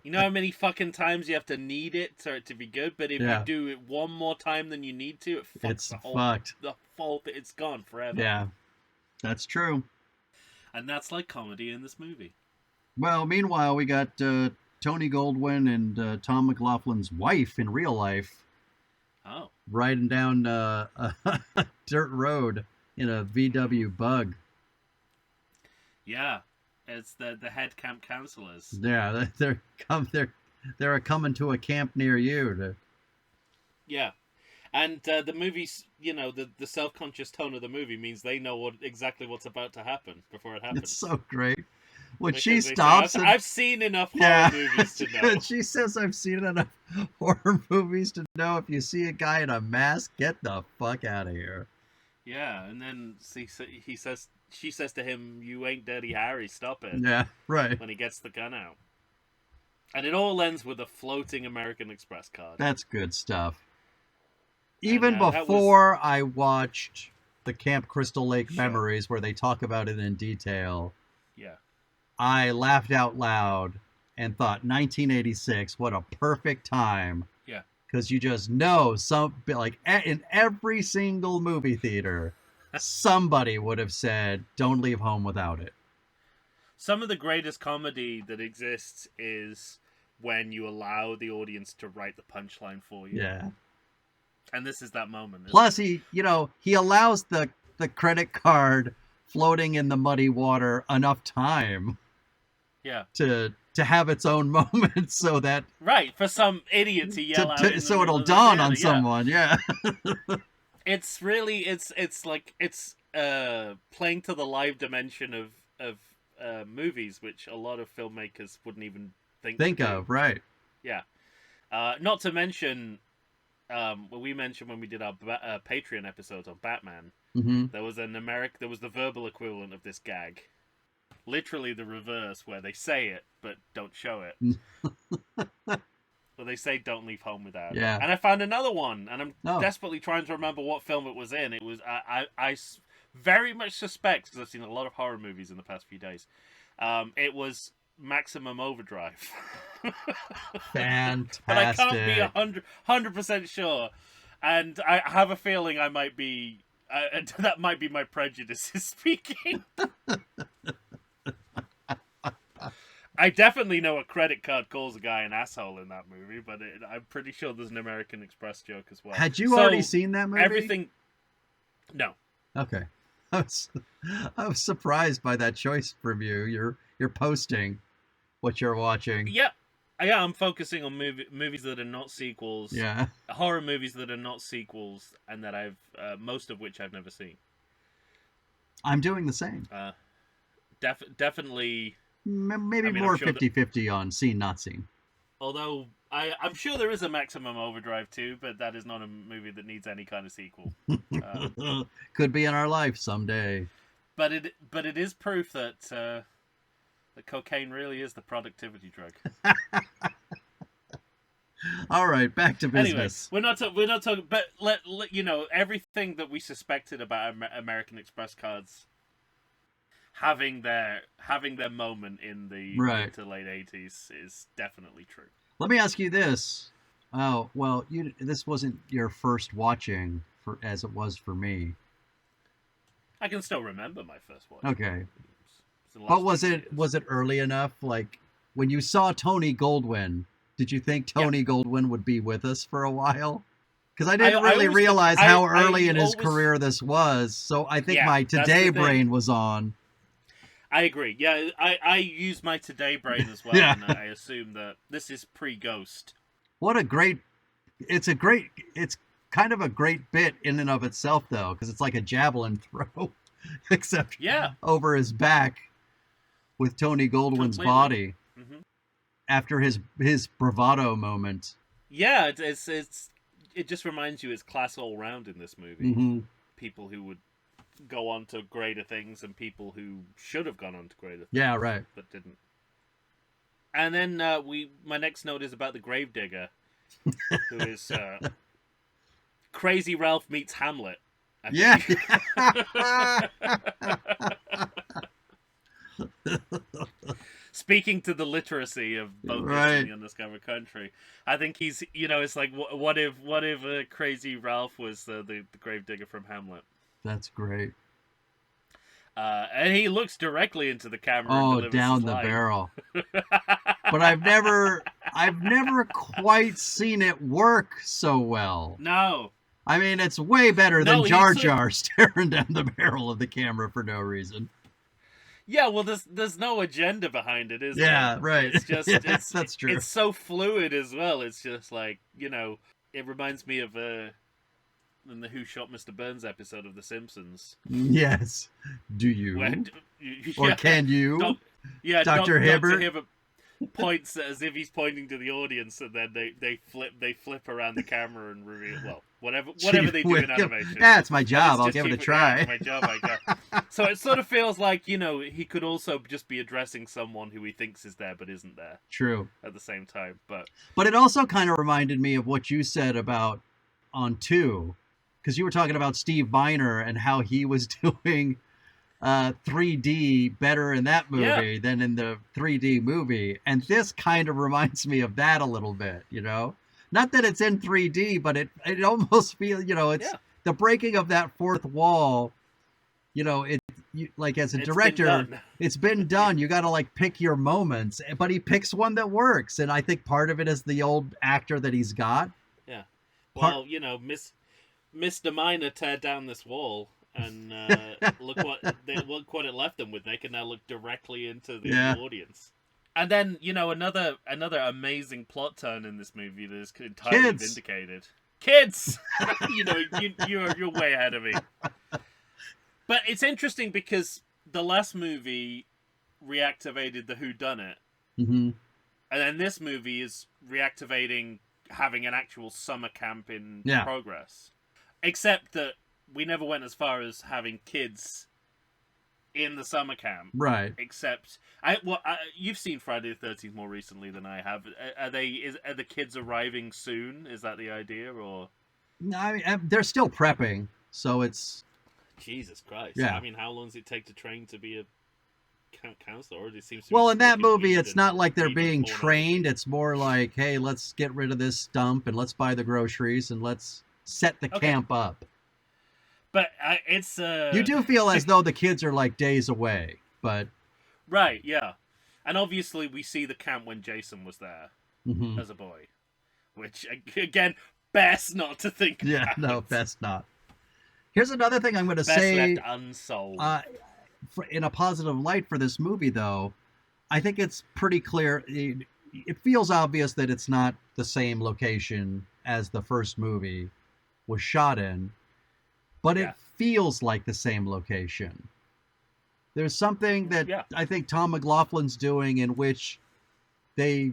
You know how many fucking times you have to knead it for it to be good, but if you do it one more time than you need to, it's fucked. The whole thing, it's gone forever.
Yeah, that's true.
And that's like comedy in this movie.
Well, meanwhile, we got Tony Goldwyn and Tom McLaughlin's wife in real life.
Oh. Riding
down a dirt road in a VW Bug.
Yeah. It's the head camp counselors.
Yeah, they're coming to a camp near you.
Yeah, and the movie's the self-conscious tone of the movie means they know exactly what's about to happen before it happens.
It's so great. When she stops,
I've seen enough horror movies to know.
She says, "I've seen enough horror movies to know if you see a guy in a mask, get the fuck out of here."
Yeah, and then she says to him, "You ain't Dirty Harry, stop it."
Yeah, right.
When he gets the gun out. And it all ends with a floating American Express card.
That's good stuff. Even before I watched the Camp Crystal Lake Memories, where they talk about it in detail, I laughed out loud and thought, 1986, what a perfect time.
Yeah.
Because you just know, in every single movie theater, somebody would have said, don't leave home without it.
Some of the greatest comedy that exists is when you allow the audience to write the punchline for you.
Yeah.
And this is that moment.
Plus, he allows the credit card floating in the muddy water enough time.
Yeah.
To have its own moment, so that
right for some idiot to yell out,
so it'll dawn on someone. Yeah.
It's really it's like it's playing to the live dimension of movies, which a lot of filmmakers wouldn't even think
of. Right.
Yeah. Not to mention, we mentioned when we did our Patreon episodes on Batman, there was there was the verbal equivalent of this gag. Literally the reverse, where they say it but don't show it. Well, they say "Don't leave home without."
Yeah.
And I found another one, and I'm desperately trying to remember what film it was in. It was I very much suspect, because I've seen a lot of horror movies in the past few days. It was Maximum Overdrive.
Fantastic.
But I can't be 100% sure, and I have a feeling I might be. That might be my prejudices speaking. I definitely know a credit card calls a guy an asshole in that movie, but I'm pretty sure there's an American Express joke as well.
Had you already seen that movie?
Everything. No.
Okay. I was surprised by that choice from you. You're posting what you're watching.
Yeah. Yeah, I'm focusing on movies that are not sequels.
Yeah.
Horror movies that are not sequels, and that most of which I've never seen.
I'm doing the same.
Definitely.
Maybe more 50-50 on seen, not seen.
Although I'm sure there is a Maximum Overdrive too, but that is not a movie that needs any kind of sequel.
Could be in our life someday.
But it is proof that cocaine really is the productivity drug.
All right, back to business.
Anyway, we're not talking. But let everything that we suspected about American Express cards having their moment in the mid to late 80s is definitely true.
Let me ask you this. Oh, well, this wasn't your first watching as it was for me.
I can still remember my first watch.
Okay. But was it early enough? Like, when you saw Tony Goldwyn, did you think Tony Goldwyn would be with us for a while? Because I didn't really realize how early in his career this was. So I think my Today brain was on.
I agree. Yeah, I use my Today brain as well, and I assume that this is pre-Ghost.
It's kind of a great bit in and of itself, though, because it's like a javelin throw, except over his back with Tony Goldwyn's body after his bravado moment.
Yeah, it just reminds you it's class all round in this movie. People who would go on to greater things and people who should have gone on to greater things.
Yeah, right.
But didn't. And then my next note is about the Gravedigger, who is Crazy Ralph meets Hamlet.
Yeah.
Speaking to the literacy of both in the Undiscovered Country, I think he's, it's like, what if Crazy Ralph was the Gravedigger from Hamlet?
That's great.
And he looks directly into the camera.
Oh, down the barrel. But I've never quite seen it work so well.
No.
I mean, it's way better than Jar Jar staring down the barrel of the camera for no reason.
Yeah, well, there's no agenda behind it, is there?
Yeah, right.
It's just
that's true.
It's so fluid as well. It's just like, it reminds me of in the Who Shot Mr. Burns episode of The Simpsons.
Yes. Do you? Or can you? Dr. Hibbert?
Dr. Hibbert points as if he's pointing to the audience, and then they flip around the camera and reveal, whatever they do in animation.
That's my job. I'll give it a try.
My job, I guess. So it sort of feels like, he could also just be addressing someone who he thinks is there but isn't there.
True.
At the same time.
But it also kind of reminded me of what you said about on 2, because you were talking about Steve Biner and how he was doing 3D better in that movie than in the 3D movie. And this kind of reminds me of that a little bit, Not that it's in 3D, but it almost feels, it's the breaking of that fourth wall. like as a
It's been
director,
done.
it's been done. You got to like pick your moments, but he picks one that works. And I think part of it is the old actor that he's got.
Yeah. Well, Mr. Miner tear down this wall, and look what it left them with. They can now look directly into the audience. And then another amazing plot turn in this movie that is entirely vindicated. Kids, you're way ahead of me. But it's interesting because the last movie reactivated the whodunit,
mm-hmm.
and then this movie is reactivating having an actual summer camp in progress. Except that we never went as far as having kids in the summer camp,
right?
Except you've seen Friday the 13th more recently than I have. Are the kids arriving soon? Is that the idea, or?
I mean, they're still prepping, so it's.
Jesus Christ!
Yeah.
I mean, how long does it take to train to be a camp counselor? It seems.
Well, in that movie, it's not like they're being trained. It's more like, hey, let's get rid of this stump and let's buy the groceries and let's set the camp up.
But it's
you do feel as though the kids are like days away, but
right, yeah, and obviously we see the camp when Jason was there
mm-hmm.
as a boy, which again, best not to think.
Yeah,
about.
No, best not. Here's another thing I'm going to
best
say.
Left unsolved.
In a positive light for this movie, though, I think it's pretty clear. It feels obvious that it's not the same location as the first movie was shot in. But it feels like the same location. There's something that I think Tom McLaughlin's doing in which I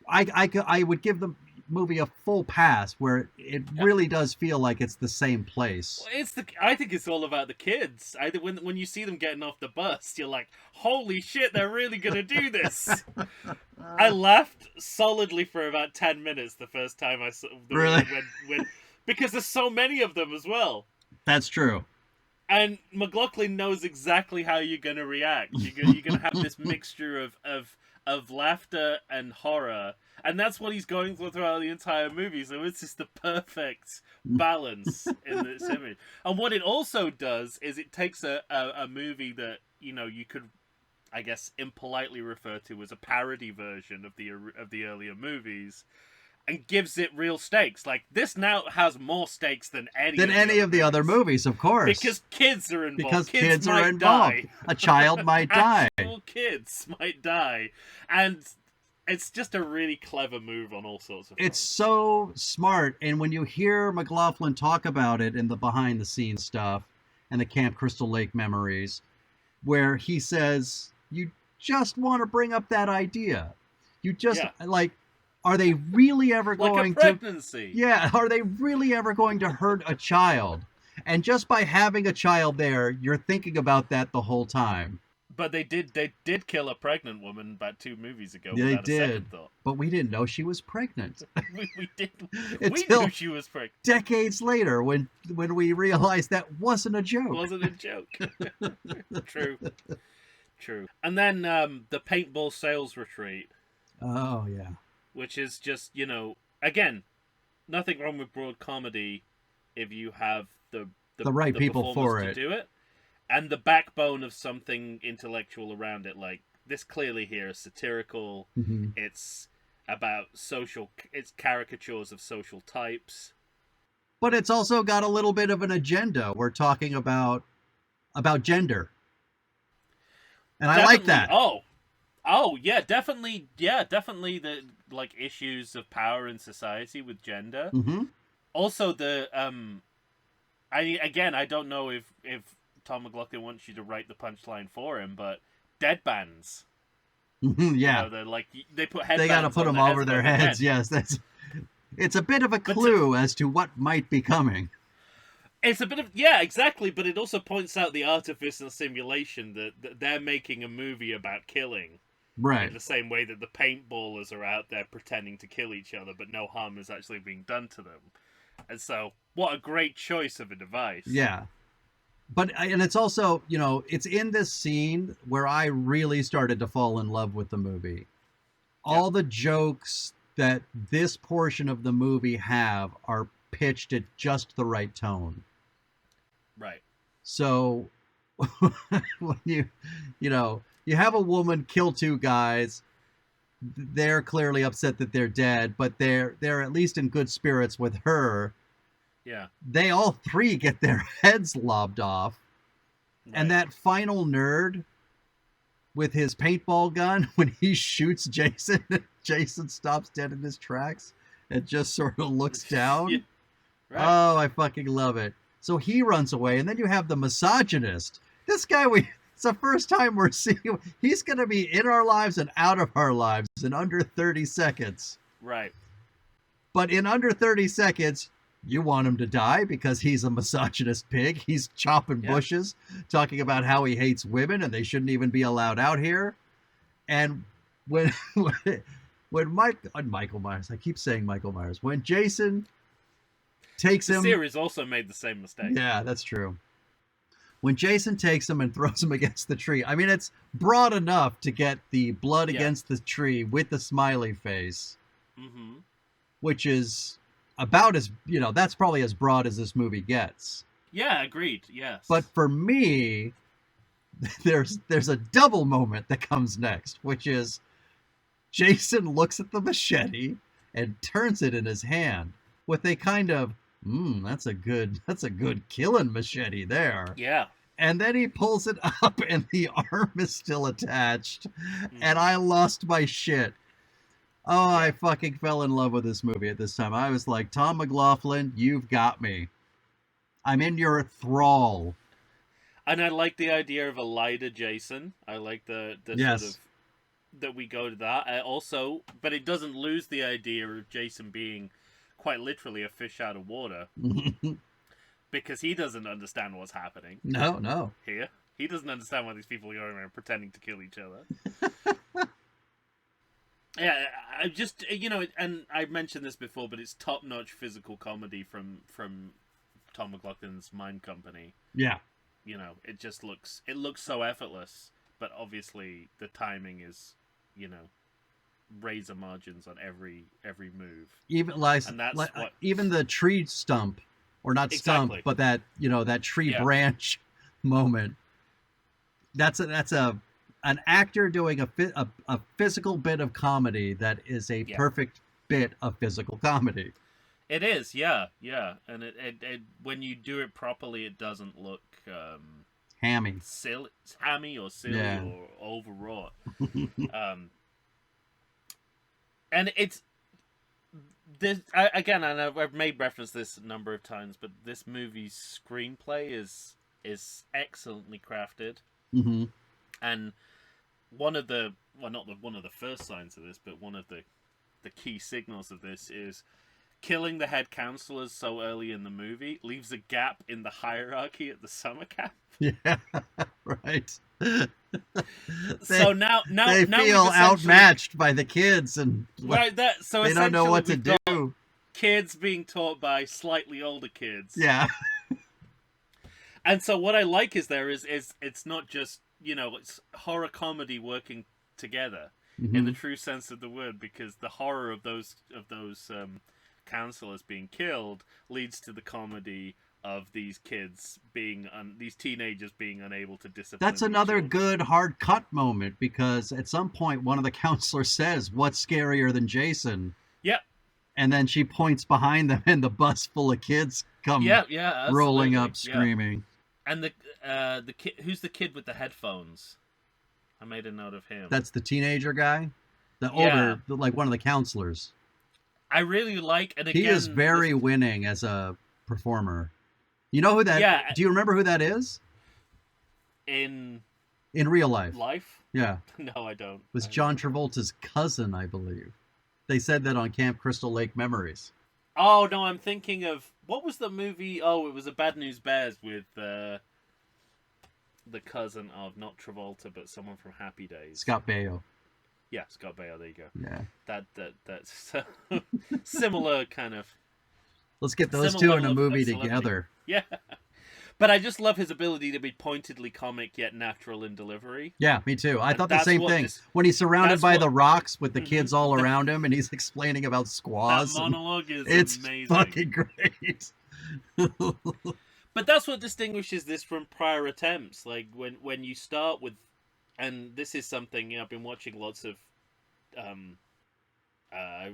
would give the movie a full pass where it really does feel like it's the same place.
Well, I think it's all about the kids. When you see them getting off the bus, you're like, holy shit, they're really gonna do this. I laughed solidly for about 10 minutes the first time I saw the
really?
when because there's so many of them as well.
That's true.
And McLaughlin knows exactly how you're going to react. You're going to have this mixture of laughter and horror. And that's what he's going for throughout the entire movie. So it's just the perfect balance in this image. And what it also does is it takes a movie that, you could, I guess, impolitely refer to as a parody version of the earlier movies, and gives it real stakes. Like, this now has more stakes than any
of the other movies, of course.
Because kids are involved.
Because kids are involved. Die. A child might die.
Actual kids might die. And it's just a really clever move on all sorts of
It's
fronts.
so smart. And when you hear McLaughlin talk about it in the behind-the-scenes stuff and the Camp Crystal Lake memories, where he says, you just want to bring up that idea. You just, are they really ever going
like a pregnancy.
Yeah, are they really ever going to hurt a child? And just by having a child there, you're thinking about that the whole time.
But they did kill a pregnant woman about 2 movies ago.
They
without
did.
A second thought.
But we didn't know she was pregnant.
we did. We
Until
knew she was pregnant.
Decades later, when we realized that wasn't a joke.
Wasn't a joke. True. And then the paintball sales retreat.
Oh yeah.
Which is just, again, nothing wrong with broad comedy if you have the
right people for it
to do it, and the backbone of something intellectual around it. Like, this clearly here is satirical.
Mm-hmm.
It's about it's caricatures of social types.
But it's also got a little bit of an agenda. We're talking about gender. And
Definitely,
I like that.
Oh yeah, definitely the issues of power in society with gender.
Mm-hmm.
Also the I don't know if Tom McLaughlin wants you to write the punchline for him, but deadbands.
Mm-hmm, yeah,
they put headbands.
They got to put them over their heads. Yes, it's a bit of a clue as to what might be coming.
It's a bit of exactly, but it also points out the artificial simulation that they're making a movie about killing.
Right.
In the same way that the paintballers are out there pretending to kill each other, but no harm is actually being done to them. And so, what a great choice of a device.
Yeah. And it's also, it's in this scene where I really started to fall in love with the movie. All the jokes that this portion of the movie have are pitched at just the right tone.
Right.
So, when you have a woman kill two guys, they're clearly upset that they're dead, but they're at least in good spirits with her.
Yeah.
They all three get their heads lobbed off.
Right.
And that final nerd with his paintball gun, when he shoots Jason, Jason stops dead in his tracks and just sort of looks down.
Yeah. Right.
Oh, I fucking love it. So he runs away, and then you have the misogynist. This guy, it's the first time we're seeing him. He's going to be in our lives and out of our lives in under 30 seconds.
Right.
But in under 30 seconds, you want him to die because he's a misogynist pig. He's chopping bushes, talking about how he hates women and they shouldn't even be allowed out here. And when Michael Myers, I keep saying Michael Myers, when Jason takes him...
The series also made the same mistake.
Yeah, that's true. When Jason takes him and throws him against the tree, I mean, it's broad enough to get the blood against the tree with the smiley face, which is about as, that's probably as broad as this movie gets.
Yeah, agreed. Yes.
But for me, there's a double moment that comes next, which is Jason looks at the machete and turns it in his hand with a kind of, that's a good killing machete there.
Yeah.
And then he pulls it up and the arm is still attached. And I lost my shit. Oh, I fucking fell in love with this movie at this time. I was like, Tom McLaughlin, you've got me. I'm in your thrall.
And I like the idea of a lighter Jason. I like the sort of that we go to that. Also, but it doesn't lose the idea of Jason being quite literally a fish out of water. Because he doesn't understand what's happening.
No.
Here. He doesn't understand why these people are going around pretending to kill each other. Yeah, I just, and I mentioned this before, but it's top-notch physical comedy from Tom McLaughlin's Mind Company.
Yeah.
It looks so effortless, but obviously the timing is, razor margins on every move.
Even even the tree stump, or not stump,
Exactly.
but that, that tree branch moment. That's an actor doing a physical bit of comedy that is a perfect bit of physical comedy.
It is, yeah, and it when you do it properly, it doesn't look
hammy
or silly or overwrought. And it's this again, and I've made reference to this a number of times, but this movie's screenplay is excellently crafted, and one of the first signs of this, but one of the key signals of this is killing the head counselors so early in the movie leaves a gap in the hierarchy at the summer camp.
Yeah, right.
So now
they feel outmatched by the kids, and
right, so
they don't know what to do.
Kids being taught by slightly older kids.
Yeah.
And so what I like is it's not just, it's horror comedy working together in the true sense of the word, because the horror of those counselors being killed leads to the comedy of these kids these teenagers being unable to discipline.
That's another good hard cut moment, because at some point one of the counselors says, "What's scarier than Jason?"
Yeah.
And then she points behind them, and the bus full of kids come rolling up screaming.
And the kid, who's the kid with the headphones? I made a note of him.
That's the teenager guy, the older, like one of the counselors. I really like, and again, he is very winning as a performer. You know who that? Yeah. Do you remember who that is? In real life. Yeah.
No, I don't.
It was John Travolta's cousin, I believe. They said that on Camp Crystal Lake Memories.
Oh no, I'm thinking of, what was the movie? Oh, it was a Bad News Bears with the cousin of, not Travolta, but someone from Happy Days.
Scott Baio.
Yeah, Scott Baio. There you go.
Yeah.
That's similar kind of.
Let's get those two in a movie together.
Yeah. But I just love his ability to be pointedly comic yet natural in delivery.
Yeah, me too. I thought the same thing. When he's surrounded by the rocks with the kids all around him and he's explaining about squaws.
That monologue is
it's
amazing.
Fucking great.
But that's what distinguishes this from prior attempts. Like when you start with, and this is something I've been watching lots of. I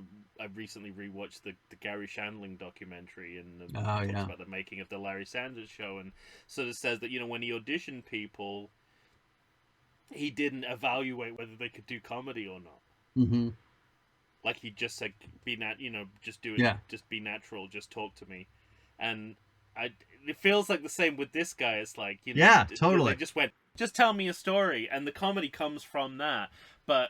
recently rewatched the Gary Shandling documentary and talks about the making of the Larry Sanders Show, and sort of says that when he auditioned people, he didn't evaluate whether they could do comedy or not.
Mm-hmm.
Like he just said, just do it, just be natural, just talk to me, and it feels like the same with this guy. It's like
totally.
They just went, just tell me a story, and the comedy comes from that. But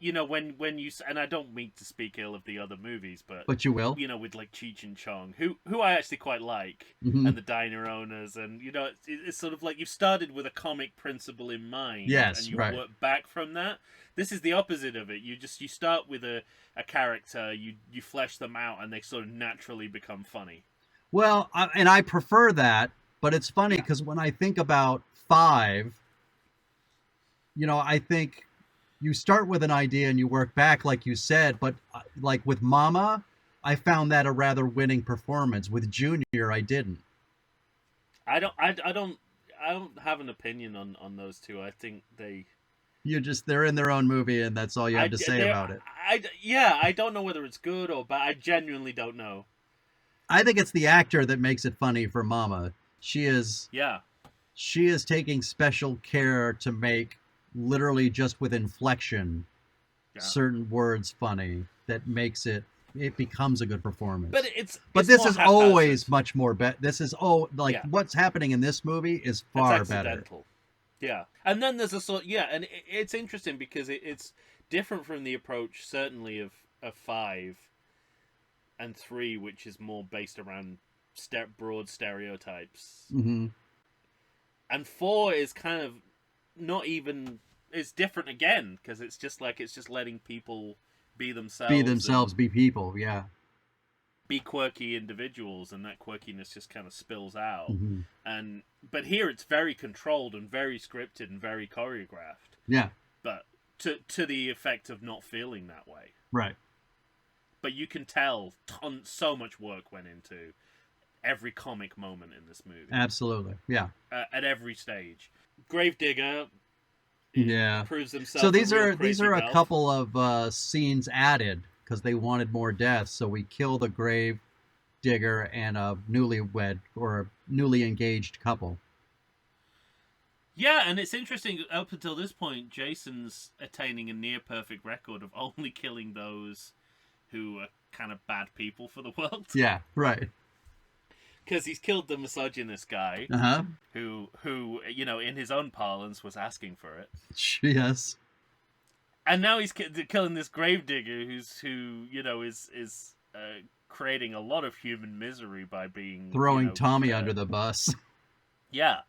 when you, and I don't mean to speak ill of the other movies, but
you will,
with like Cheech and Chong, who I actually quite like,
mm-hmm.
and the Diner Owners, and it's sort of like you've started with a comic principle in mind,
yes,
and you
right.
work back from that. This is the opposite of it. You start with a character, you flesh them out, and they sort of naturally become funny.
Well, I prefer that, but it's funny because when I think about 5, I think you start with an idea and you work back, like you said. But like with Mama, I found that a rather winning performance. With Junior, I didn't.
I don't have an opinion on those two. I think
they're in their own movie, and that's all you have to say about it.
I don't know whether it's good or bad. I genuinely don't know.
I think it's the actor that makes it funny for Mama. She is taking special care to make, literally just with inflection, certain words funny that makes it becomes a good performance.
But
this is always much more better. This is what's happening in this movie is far better.
Yeah, and then there's a sort and it's interesting because it's different from the approach certainly of 5 and 3, which is more based around broad stereotypes.
Mm-hmm.
And 4 is kind of not even. It's different again because it's just letting people be themselves,
be people,
be quirky individuals, and that quirkiness just kind of spills out.
Mm-hmm.
But here it's very controlled and very scripted and very choreographed.
Yeah,
but to the effect of not feeling that way.
Right.
But you can tell so much work went into every comic moment in this movie.
Absolutely, yeah.
At every stage, Gravedigger. Proves himself.
So these are a couple of scenes added because they wanted more deaths. So we kill the grave digger and a newlywed or a newly engaged couple.
Yeah, and it's interesting. Up until this point, Jason's attaining a near perfect record of only killing those who are kind of bad people for the world.
Yeah, right.
Because he's killed the misogynist guy, who in his own parlance was asking for it.
Yes.
And now he's killing this gravedigger who is creating a lot of human misery by being
throwing Tommy under the bus. Yeah,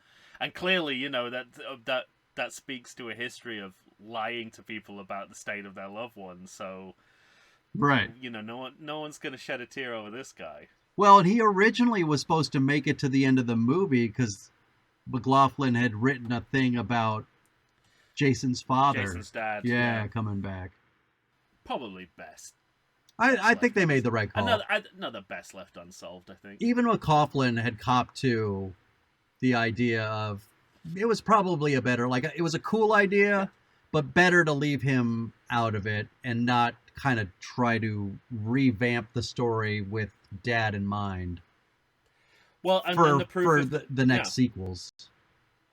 and clearly that speaks to a history of lying to people about the state of their loved ones. So,
right,
no one's going to shed a tear over this guy.
Well, and he originally was supposed to make it to the end of the movie because McLaughlin had written a thing about Jason's father.
Jason's dad.
Yeah, coming back.
Probably best.
I think they made the right call.
Another best left unsolved, I think.
Even McLaughlin had copped to the idea of it was probably it was a cool idea, but better to leave him out of it and not kind of try to revamp the story with Dad in mind.
Well, and
for
the proof
for the next sequels.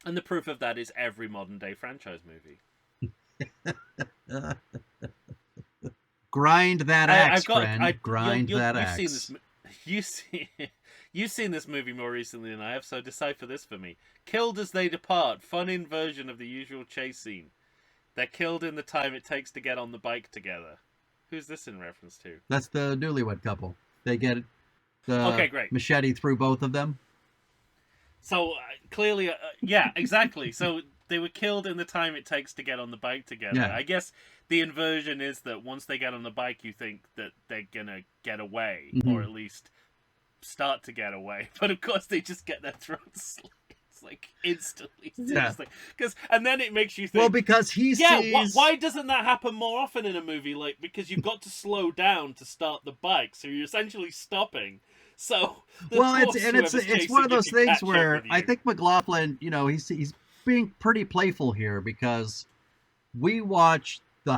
And the proof of that is every modern day franchise movie.
Grind that axe, friend. Grind that axe.
You've seen this movie more recently than I have, so decipher this for me. Killed as they depart, fun inversion of the usual chase scene. They're killed in the time it takes to get on the bike together. Who's this in reference to?
That's the newlywed couple. They get
the great.
machete through both of them.
So, clearly, yeah, exactly. So, they were killed in the time it takes to get on the bike together.
Yeah.
I guess the inversion is that once they get on the bike, you think that they're going to get away, or at least start to get away. But, of course, they just get their throats slit. Like instantly, and then it makes you think.
Well, because he sees.
Why doesn't that happen more often in a movie? Like because you've got to slow down to start the bike, so you're essentially stopping. So
well, it's one of those things where I think McLaughlin, he's being pretty playful here because we watch the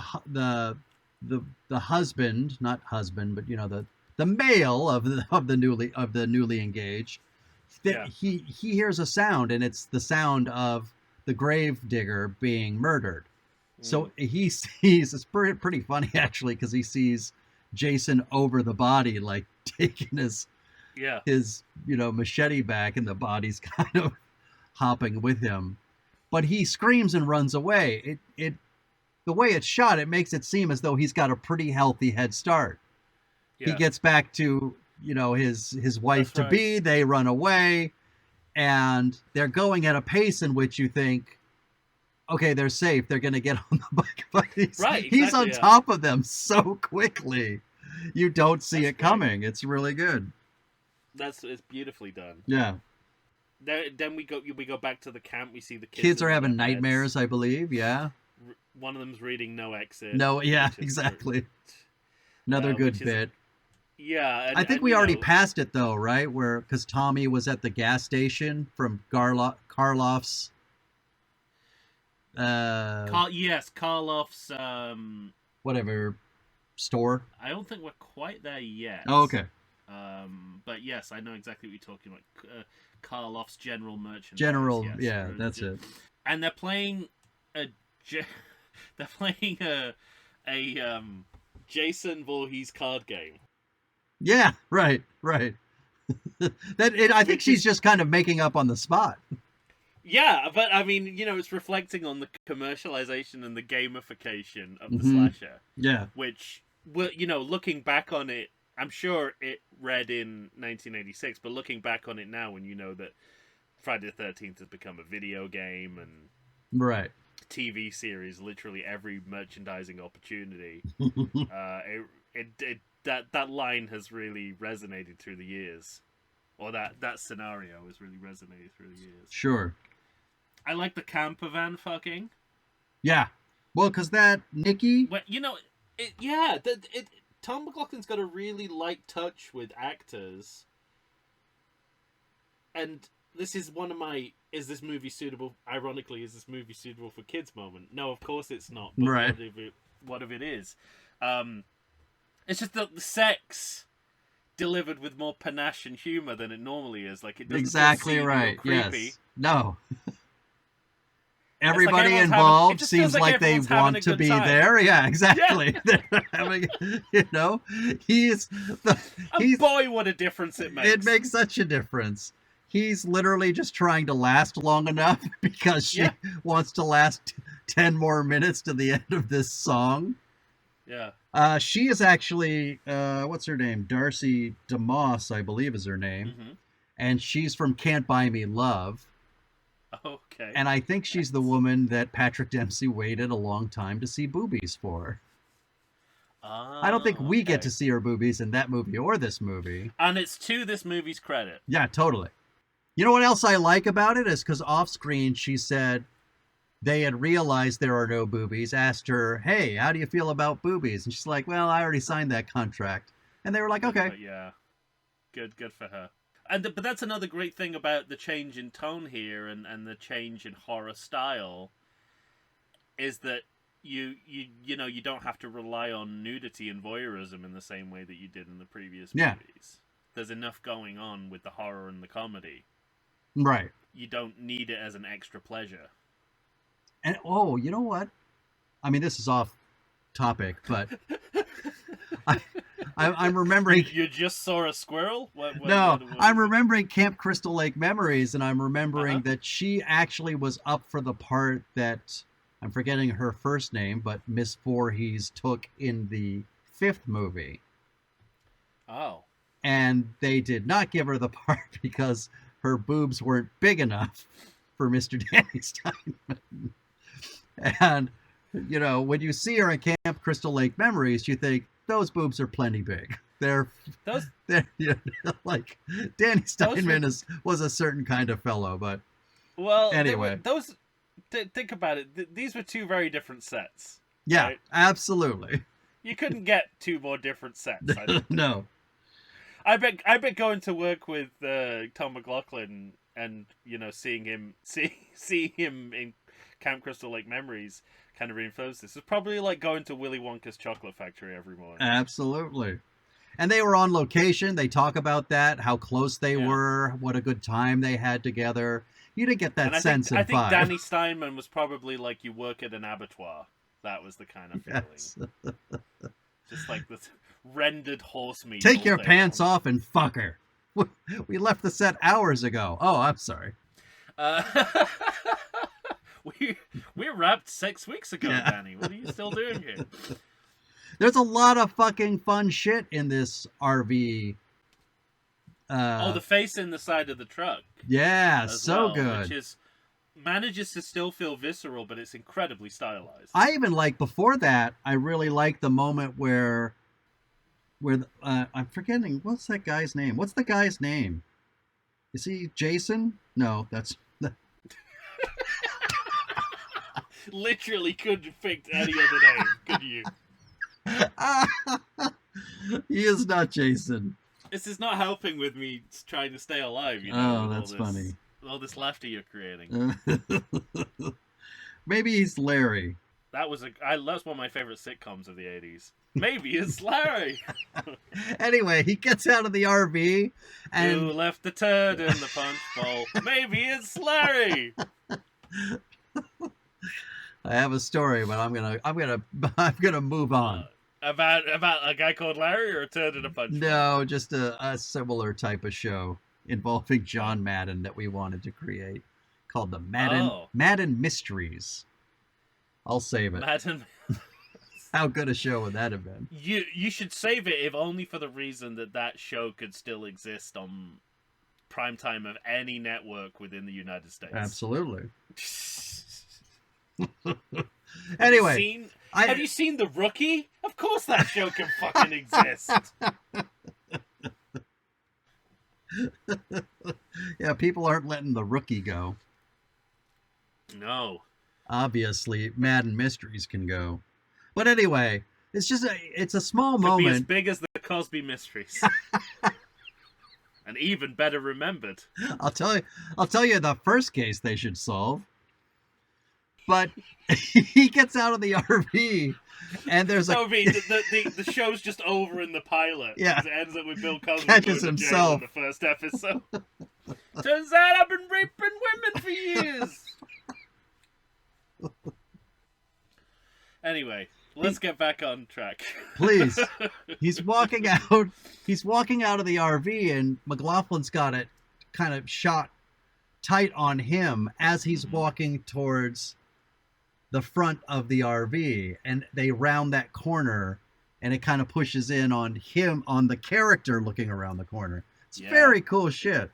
husband, not husband, but the male of the newly engaged. He hears a sound, and it's the sound of the grave digger being murdered. So he sees, it's pretty funny actually, because he sees Jason over the body, like taking his machete back, and the body's kind of hopping with him. But he screams and runs away. The way it's shot, it makes it seem as though he's got a pretty healthy head start. Yeah. He gets back to his wife to be. They run away, and they're going at a pace in which you think, okay, they're safe. They're going to get on the bike, but he's on top of them so quickly, you don't see it coming. It's really good.
It's beautifully done.
Yeah.
Then we go back to the camp. We see the
kids are having nightmares, I believe. Yeah.
One of them's reading No Exit.
No, yeah, exactly. Another good bit.
Yeah,
I think we already passed it though, right? Because Tommy was at the gas station from Karloff's.
Karloff's.
Whatever store.
I don't think we're quite there yet.
Oh, okay.
But yes, I know exactly what you're talking about. Karloff's general merchandise.
That's it.
And they're playing a Jason Voorhees card game.
Yeah, right. I think she's just kind of making up on the spot.
Yeah, but I mean, it's reflecting on the commercialization and the gamification of the slasher.
Yeah.
Which, looking back on it, I'm sure it read in 1986, but looking back on it now, when you know that Friday the 13th has become a video game and TV series, literally every merchandising opportunity, that line has really resonated through the years, or that scenario has really resonated through the years.
Sure.
I like the camper van fucking.
Yeah. Well, because that Nikki.
Well, Tom McLaughlin's got a really light touch with actors, and this is one of my is this movie suitable for kids moment. No, of course it's not. But
right.
What if it is? It's just the sex delivered with more panache and humor than it normally is. Like, it doesn't
exactly
seem
right.
creepy.
Yes. No. Everybody involved seems like they want to be there. Yeah, exactly. Yeah. They're having, he's
boy, what a difference it makes.
It makes such a difference. He's literally just trying to last long enough because she wants to last 10 more minutes to the end of this song.
Yeah.
She is actually, what's her name? Darcy DeMoss, I believe is her name. Mm-hmm. And she's from Can't Buy Me Love.
Okay.
And I think she's the woman that Patrick Dempsey waited a long time to see boobies for. I don't think we get to see her boobies in that movie or this movie.
And it's to this movie's credit.
Yeah, totally. You know what else I like about it is because off screen she said they had realized there are no boobies, asked her, hey, how do you feel about boobies? And she's like, well, I already signed that contract. And they were like, okay.
Yeah. Good for her. But that's another great thing about the change in tone here and the change in horror style is that you don't have to rely on nudity and voyeurism in the same way that you did in the previous movies. There's enough going on with the horror and the comedy.
Right.
You don't need it as an extra pleasure.
And you know what? I mean, this is off topic, but I'm remembering.
You just saw a squirrel?
I'm remembering Camp Crystal Lake Memories, and I'm remembering that she actually was up for the part that I'm forgetting her first name, but Miss Voorhees took in the 5th movie.
Oh.
And they did not give her the part because her boobs weren't big enough for Mr. Danny Steinman. And, when you see her in Camp Crystal Lake Memories, you think, those boobs are plenty big. They're like Danny Steinman was a certain kind of fellow, but anyway,
think about it. These were two very different sets.
Yeah,
right?
Absolutely.
You couldn't get two more different sets. I don't think.
No.
I bet going to work with Tom McLaughlin and seeing him in Camp Crystal Lake Memories kind of reinforced this. It's probably like going to Willy Wonka's chocolate factory every morning.
Absolutely. And they were on location. They talk about that, how close they were, what a good time they had together. You didn't get that sense
I
and
think
vibe.
Danny Steinman was probably like, you work at an abattoir. That was the kind of feeling.
Yes.
Just like this rendered horse meat.
Take
all
your
day
pants
long.
off and fuck her. We left the set hours ago. Oh, I'm sorry.
We wrapped 6 weeks ago,
Yeah.
Danny. What are you still doing here?
There's a lot of fucking fun shit in this RV.
The face in the side of the truck.
Yeah,
as
so
well,
good.
Which manages to still feel visceral, but it's incredibly stylized.
I even like, before that, I really like the moment where I'm forgetting, what's that guy's name? What's the guy's name? Is he Jason? No, that's
Literally couldn't have picked any other name, could you?
he is not Jason.
This is not helping with me trying to stay alive.
Oh,
with
that's funny.
All this laughter you're creating.
Maybe he's Larry.
That's one of my favorite sitcoms of the 80s. Maybe it's Larry.
Anyway, he gets out of the RV and
Who left the turd in the punch bowl? Maybe it's Larry.
I have a story, but I'm gonna move on.
About a guy called Larry or a turd in a punch bowl?
No, just a similar type of show involving John Madden that we wanted to create, called the Madden Mysteries. I'll save it.
Madden.
How good a show would that have been?
You should save it, if only for the reason that show could still exist on primetime of any network within the United States.
Absolutely. Anyway,
have you seen The Rookie? Of course that show can fucking exist.
Yeah, people aren't letting The Rookie go.
No.
Obviously, Madden Mysteries can go. But anyway, it's a small
Could
moment.
be as big as the Cosby Mysteries. And even better remembered.
I'll tell you the first case they should solve. But he gets out of the RV and there's
the show's just over in the pilot.
Yeah.
It ends up with Bill Cosby
Catches
going to jail
himself.
in the first episode. Turns out I've been raping women for years. Anyway, let's get back on track.
Please. He's walking out of the RV and McLaughlin's got it kind of shot tight on him as he's walking towards the front of the RV, and they round that corner and it kind of pushes in on him, on the character looking around the corner. It's very cool shit.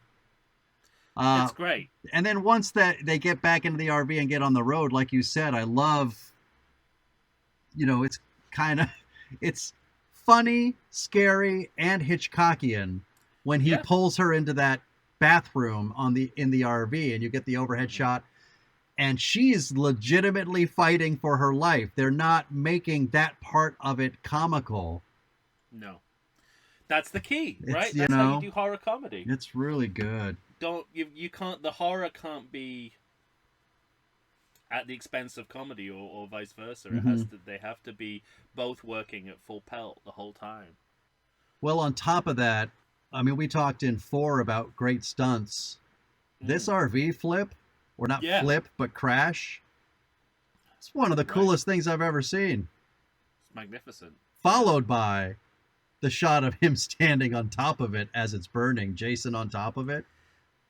It's great.
And then once that they get back into the RV and get on the road, like you said, I love, it's funny, scary, and Hitchcockian when he pulls her into that bathroom in the RV and you get the overhead shot and she's legitimately fighting for her life. They're not making that part of it comical.
No. That's the key, right?
It's,
That's how you do horror comedy.
It's really good.
You can't, the horror can't be at the expense of comedy or vice versa.
Mm-hmm.
They have to be both working at full pelt the whole time.
Well, on top of that, I mean, we talked in 4 about great stunts. This RV flip, or not flip, but crash, it's one of the coolest things I've ever seen.
It's magnificent.
Followed by the shot of him standing on top of it as it's burning, Jason on top of it,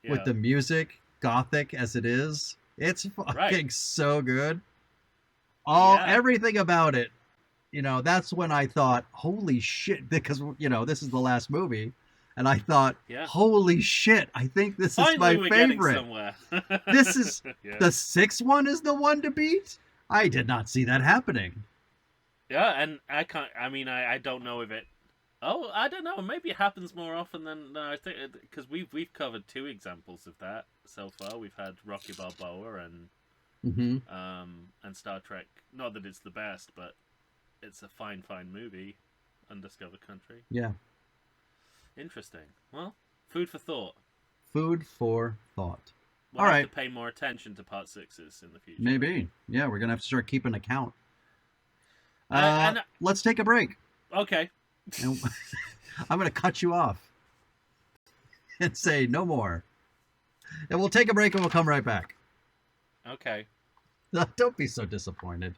with the music, gothic as it is. It's fucking so good. Everything about it, that's when I thought, holy shit, because, this is the last movie. And I thought, holy shit, I think this is my favorite. This is the 6th one is the one to beat? I did not see that happening.
Yeah, and I don't know if it... Oh, I don't know. Maybe it happens more often than I think, because we've covered 2 examples of that so far. We've had Rocky Balboa and Star Trek. Not that it's the best, but it's a fine movie. Undiscovered Country.
Yeah.
Interesting. Well, food for thought.
Food for thought.
We'll
All
have
right.
to pay more attention to part 6s in the future.
Maybe. Yeah, we're going to have to start keeping account.
And-
Let's take a break.
Okay.
And I'm going to cut you off and say no more. And we'll take a break and we'll come right back.
Okay.
Don't be so disappointed.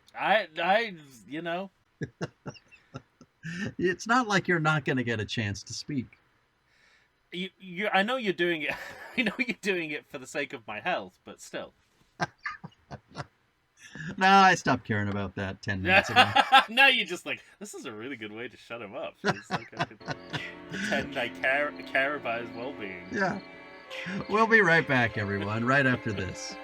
You know.
It's not like you're not going to get a chance to speak.
I know you're doing it. I know you're doing it for the sake of my health, but still.
No, I stopped caring about that 10 minutes ago.
Now you're just like, this is a really good way to shut him up. It's like I could pretend I care about his well-being.
Yeah. We'll be right back, everyone, right after this.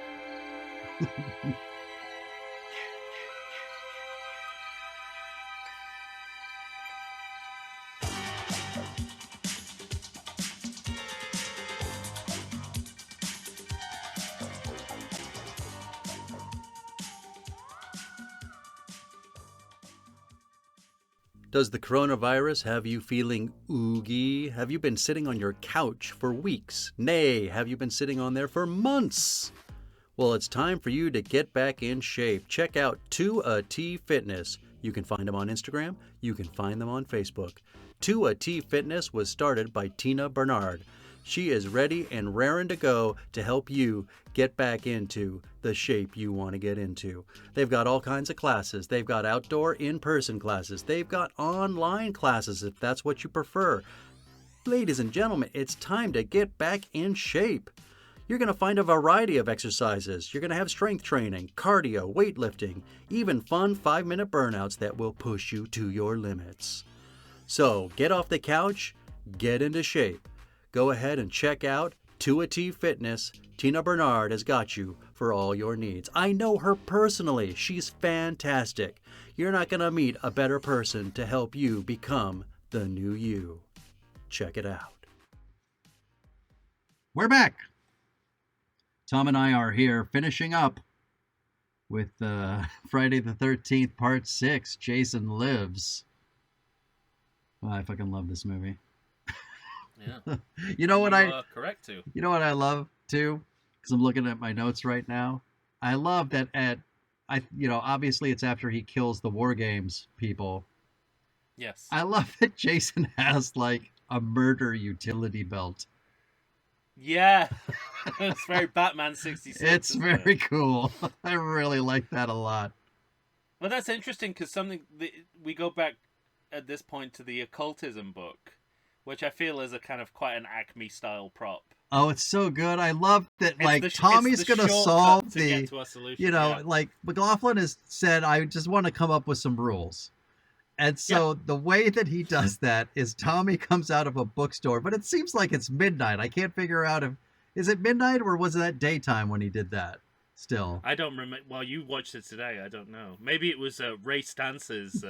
Does the coronavirus have you feeling oogie? Have you been sitting on your couch for weeks? Nay, have you been sitting on there for months? Well, it's time for you to get back in shape. Check out 2AT Fitness. You can find them on Instagram. You can find them on Facebook. 2AT Fitness was started by Tina Bernard. She is ready and raring to go to help you get back into the shape you want to get into. They've got all kinds of classes. They've got outdoor in-person classes. They've got online classes if that's what you prefer. Ladies and gentlemen, it's time to get back in shape. You're going to find a variety of exercises. You're going to have strength training, cardio, weightlifting, even fun 5-minute burnouts that will push you to your limits. So get off the couch, get into shape. Go ahead and check out 2AT Fitness. Tina Bernard has got you for all your needs. I know her personally. She's fantastic. You're not going to meet a better person to help you become the new you. Check it out. We're back. Tom and I are here finishing up with Friday the 13th, Part 6, Jason Lives. Oh, I fucking love this movie.
Yeah.
You know what
correct too.
You know what I love too? Because I'm looking at my notes right now. I love that obviously it's after he kills the War Games people.
Yes.
I love that Jason has like a murder utility belt.
Yeah. It's very Batman 66.
It's very cool. I really like that a lot.
Well, that's interesting because we go back at this point to the occultism book, which I feel is a kind of quite an Acme style prop.
Oh, it's so good. I love that, Tommy's going to solve the, like McLaughlin has said, I just want to come up with some rules. And so the way that he does that is Tommy comes out of a bookstore, but it seems like it's midnight. I can't figure out is it midnight or was that daytime when he did that still?
I don't remember. Well, you watched it today. I don't know. Maybe it was Ray Stance's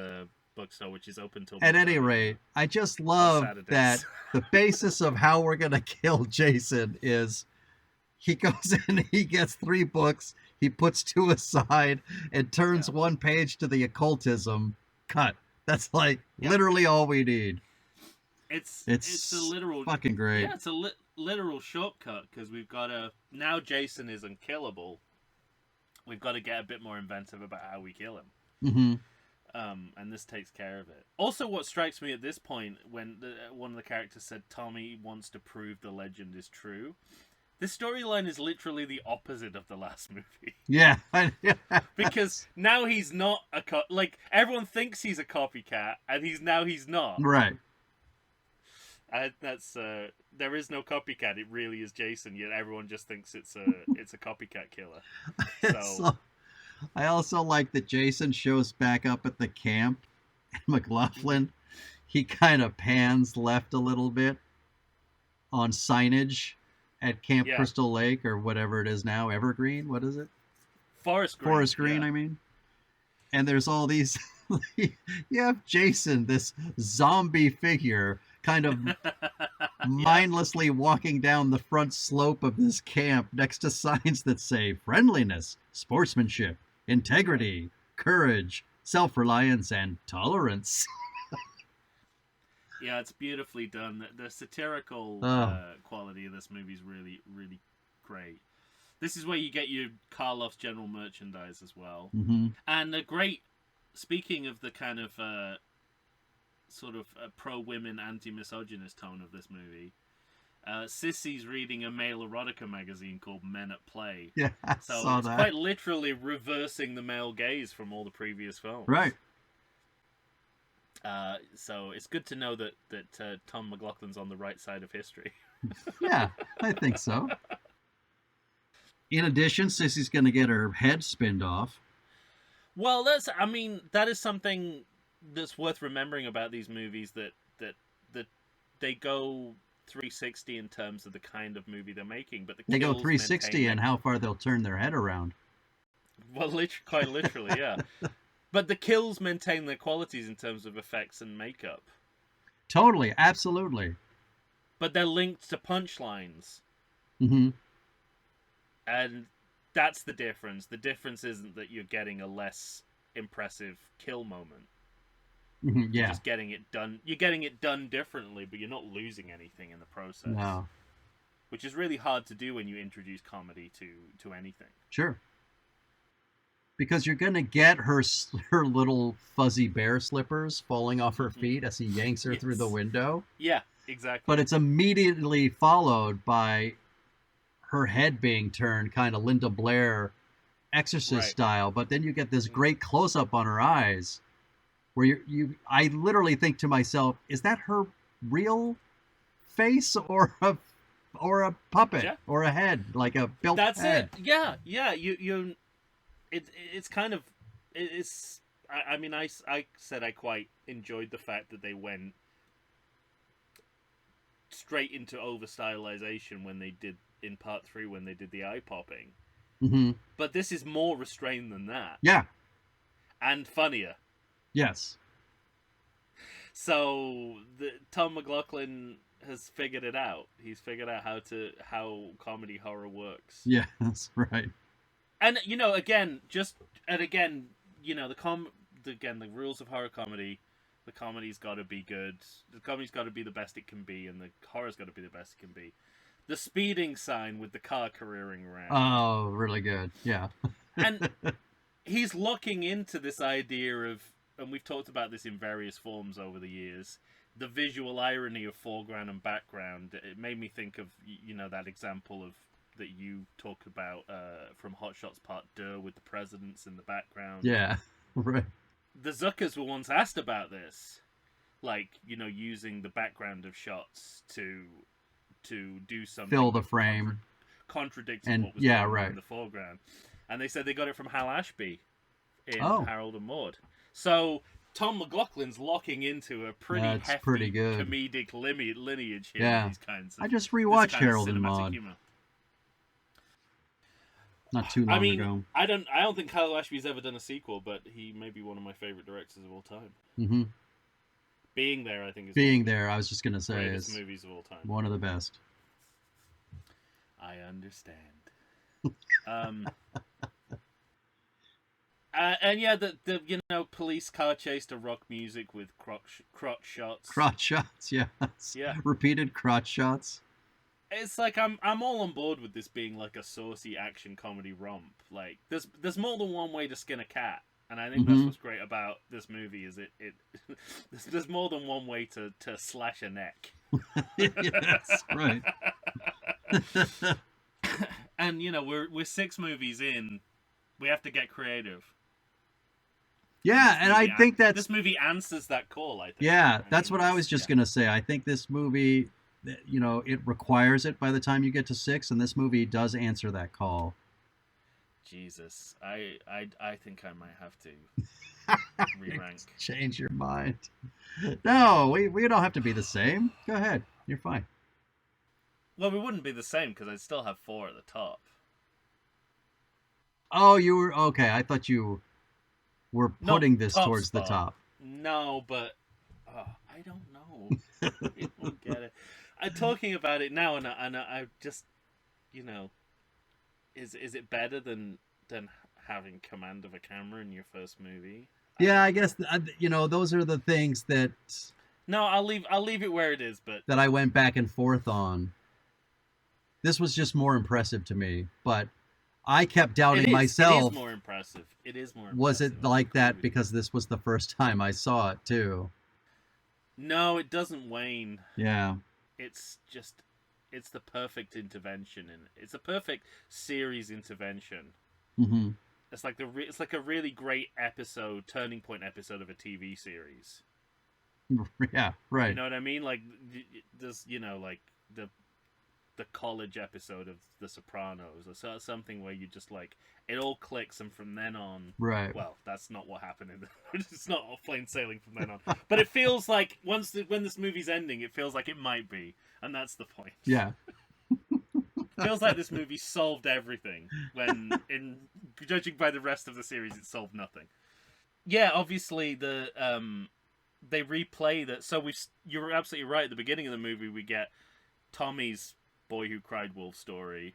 bookstore, which is open till
At any rate, I just love that the basis of how we're going to kill Jason is he goes in, he gets 3 books, he puts 2 aside and turns 1 page to the occultism. Cut. That's literally all we need.
It's a literal
fucking great.
Yeah, it's a literal shortcut because we've got now Jason is unkillable. We've got to get a bit more inventive about how we kill him.
Mm-hmm.
And this takes care of it. Also, what strikes me at this point, when one of the characters said Tommy wants to prove the legend is true, this storyline is literally the opposite of the last movie.
Yeah.
Because now he's not everyone thinks he's a copycat, and he's not.
Right.
That's there is no copycat. It really is Jason. Yet everyone just thinks it's a copycat killer. So
I also like that Jason shows back up at the camp, and McLaughlin, he kind of pans left a little bit on signage at Camp Crystal Lake or whatever it is now, Evergreen. What is it?
Forest Green.
I mean. And there's all these. You have Jason, this zombie figure, kind of mindlessly walking down the front slope of this camp next to signs that say friendliness, sportsmanship, integrity, courage, self-reliance, and tolerance.
Yeah, it's beautifully done. The satirical quality of this movie is really, really great. This is where you get your Karloff's general merchandise as well.
Mm-hmm.
And a great, speaking of the kind of sort of pro-women, anti-misogynist tone of this movie, Sissy's reading a male erotica magazine called Men at Play.
Yeah, I
So
saw
it's
that.
quite literally reversing the male gaze from all the previous films.
Right.
So it's good to know that Tom McLaughlin's on the right side of history.
Yeah, I think so. In addition, Sissy's going to get her head spinned off.
Well, that is something that's worth remembering about these movies, that they go 360 in terms of the kind of movie they're making, but
They go
kills
360
maintain
and how far they'll turn their head around.
Well, quite literally, yeah. But the kills maintain their qualities in terms of effects and makeup.
Totally, absolutely.
But they're linked to punchlines.
Mm-hmm.
And that's the difference. The difference isn't that you're getting a less impressive kill moment.
Mm-hmm.
You're
Yeah.
just getting it done. You're getting it done differently, but you're not losing anything in the process.
No.
Which is really hard to do when you introduce comedy to anything.
Sure. Because you're going to get her little fuzzy bear slippers falling off her feet as he yanks her through the window.
Yeah, exactly.
But it's immediately followed by her head being turned kind of Linda Blair Exorcist style. But then you get this great close-up on her eyes where I literally think to myself, is that her real face or a puppet or a head, like a built head?
That's it. Yeah. It's kind of, it's. I mean, I said I quite enjoyed the fact that they went straight into over stylization when they did in part 3 when they did the eye popping.
Mm-hmm.
But this is more restrained than that.
Yeah.
And funnier.
Yes.
So Tom McLaughlin has figured it out. He's figured out how comedy horror works.
Yeah, that's right.
And again, the rules of horror comedy. The comedy's got to be good. The comedy's got to be the best it can be, and the horror's got to be the best it can be. The speeding sign with the car careering around.
Oh, really good. Yeah.
And he's locking into this idea of, and we've talked about this in various forms over the years, the visual irony of foreground and background. It made me think of, that example of that you talked about from Hot Shots Part 2 with the presidents in the background.
Yeah, right.
The Zuckers were once asked about this, using the background of shots to do something,
fill the frame,
contradicting what was going on in the foreground, and they said they got it from Hal Ashby in Harold and Maude. So Tom McLaughlin's locking into a pretty hefty
good
comedic lineage here.
Yeah,
these kinds of,
I just rewatched Harold and Maude.
Humor.
Not too long ago.
I don't think Hal Ashby's ever done a sequel, but he may be one of my favorite directors of all time.
Mm-hmm.
Being There, I think, is
I was just gonna say, is
movies of all time.
One of the best.
I understand. And yeah, the police car chase to rock music with crotch shots.
Crotch shots, yeah.
Yeah.
Repeated crotch shots.
It's like I'm all on board with this being like a saucy action comedy romp. Like there's more than one way to skin a cat, and I think that's what's great about this movie is it there's more than one way to slash a neck.
Yes, right.
And we're 6 movies in, we have to get creative.
Yeah, and I think
this movie answers that call. I think.
Yeah, that's what I was just gonna say. I think this movie, it requires it by the time you get to 6, and this movie does answer that call.
Jesus, I think I might have to re-rank.
Change your mind. No, we don't have to be the same. Go ahead, you're fine.
Well, we wouldn't be the same because I'd still have 4 at the top.
Oh, you were okay. I thought you were putting this towards the top.
No, but I don't know. I don't get it. I'm talking about it now, and I just, is it better than having command of a camera in your first movie?
Yeah, I guess those are the things that
No, I'll leave it where it is. But
that I went back and forth on. This was just more impressive to me, but I kept doubting myself.
It is more impressive. It is more impressive.
Was it like that because this was the first time I saw it too?
No, it doesn't wane.
Yeah.
It's the perfect intervention, and it's a perfect series intervention.
Mm-hmm.
It's like a really great episode, turning point episode of a TV series.
Yeah, right.
You know what I mean? Like there's like the college episode of The Sopranos, or something where you just like it all clicks, and from then on,
right.
Well, that's not what happened. It's not all plain sailing from then on. But it feels like when this movie's ending, it feels like it might be, and that's the point.
Yeah.
Feels like this movie solved everything, when in judging by the rest of the series, it solved nothing. Yeah, obviously they replay that. So you're absolutely right. At the beginning of the movie, we get Tommy's Boy Who Cried Wolf story,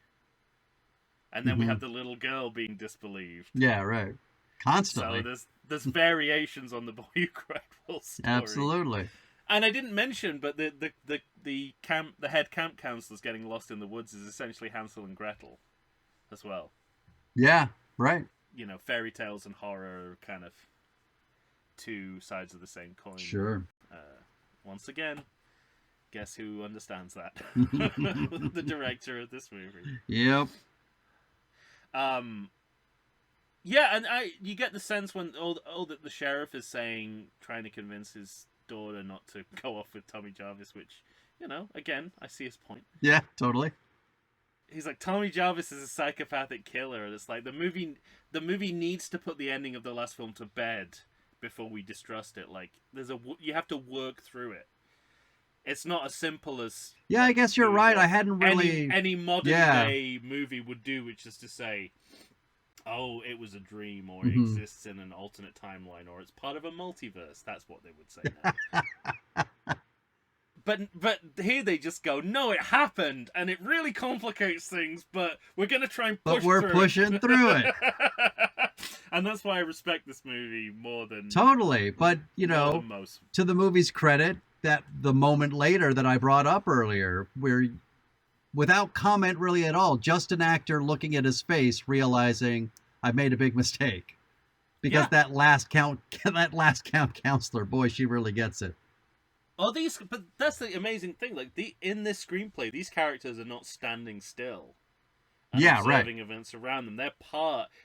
and then we have the little girl being disbelieved.
Yeah, right. Constantly.
So there's variations on the Boy Who Cried Wolf story.
Absolutely.
And I didn't mention, but the head camp counselors getting lost in the woods is essentially Hansel and Gretel, as well.
Yeah, right.
Fairy tales and horror are kind of two sides of the same coin.
Sure.
Once again, guess who understands that? The director of this movie.
Yep.
Yeah, and you get the sense when all that the sheriff is saying, trying to convince his daughter not to go off with Tommy Jarvis, which, again, I see his point.
Yeah, totally.
He's like, Tommy Jarvis is a psychopathic killer, and it's like the movie needs to put the ending of the last film to bed before we distrust it. Like, you have to work through it. It's not as simple as...
Yeah, I guess you're right. I hadn't really...
Any modern day movie would do, which is to say, oh, it was a dream, or it exists in an alternate timeline, or it's part of a multiverse. That's what they would say now. But here they just go, no, it happened, and it really complicates things, but we're going to try and push through it.
But we're pushing through it.
And that's why I respect this movie more than...
Totally, but,
most.
To the movie's credit, that the moment later that I brought up earlier, where without comment really at all, just an actor looking at his face, realizing I've made a big mistake. Because that last count counselor, boy, she really gets it.
Oh, but that's the amazing thing. Like in this screenplay, these characters are not standing still. And observing events around them. They're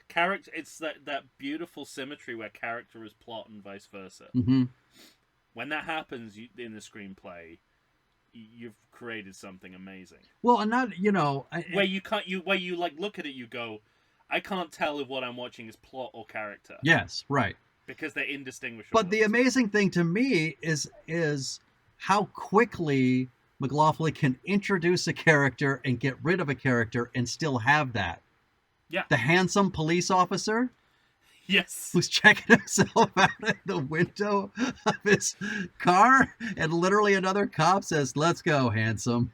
character. It's that beautiful symmetry where character is plot and vice versa.
Mm-hmm.
When that happens in the screenplay, you've created something amazing.
Well, and not
where you like look at it, you go, I can't tell if what I'm watching is plot or character.
Yes, right.
Because they're indistinguishable.
But the amazing thing to me is how quickly McLaughlin can introduce a character and get rid of a character and still have that.
Yeah.
The handsome police officer.
Yes.
Who's checking himself out at the window of his car, and literally another cop says, "Let's go, handsome."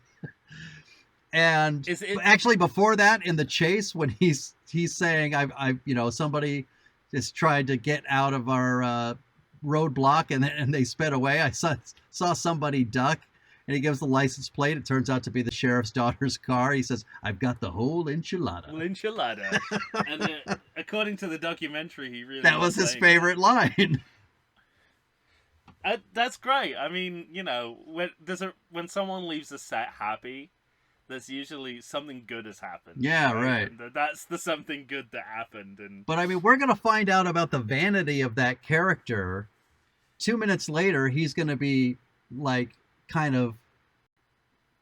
And actually, before that, in the chase, when he's saying, "I somebody just tried to get out of our roadblock, and they sped away. I saw somebody duck." And he gives the license plate. It turns out to be the sheriff's daughter's car. He says, "I've got the whole enchilada."
And according to the documentary, he really...
That was his favorite line.
That's great. I mean, when someone leaves the set happy, there's usually something good has happened.
Yeah, right.
And that's the something good that happened.
But I mean, we're going to find out about the vanity of that character. 2 minutes later, he's going to be like kind of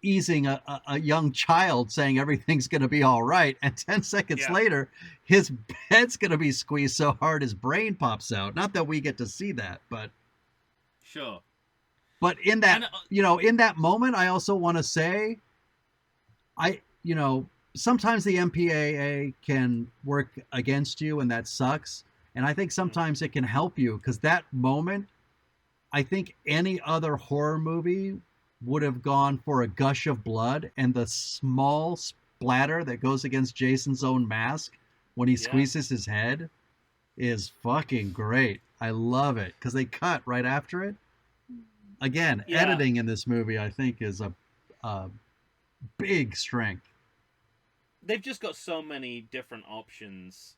easing a young child, saying everything's going to be all right. And 10 seconds later, his head's going to be squeezed so hard his brain pops out. Not that we get to see that, but...
Sure.
But in that, in that moment, I also want to say, sometimes the MPAA can work against you, and that sucks. And I think sometimes it can help you, because that moment, I think any other horror movie would have gone for a gush of blood, and the small splatter that goes against Jason's own mask when he squeezes his head is fucking great. I love it, because they cut right after it. again,
Yeah.
editing in this movie, I think, is a big strength.
They've just got so many different options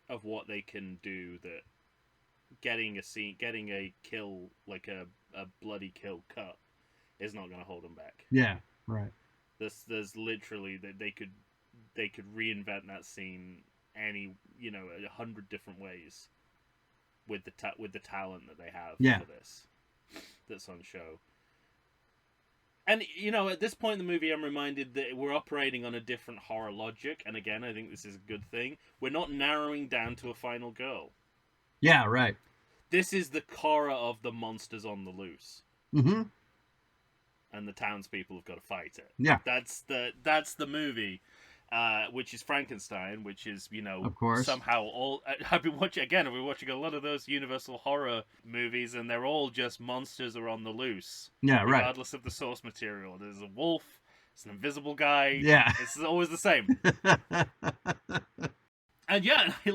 of what they can do that getting a kill, like a bloody kill cut, is not going to hold them back.
Yeah, right.
There's literally that they could reinvent that scene 100 different ways with the talent that they have
Yeah.
for this that's on show. And at this point in the movie, I'm reminded that we're operating on a different horror logic, and again, I think this is a good thing. We're not narrowing down to a final girl.
Yeah, right.
This is the horror of the monsters on the loose.
Mm-hmm.
And the townspeople have got to fight it.
Yeah.
That's the movie, which is Frankenstein, which is
of course,
somehow all. I've been watching a lot of those Universal horror movies, and they're all just monsters are on the loose.
Yeah, right.
Regardless of the source material, there's a wolf, it's an invisible guy.
Yeah,
it's always the same. And yeah, I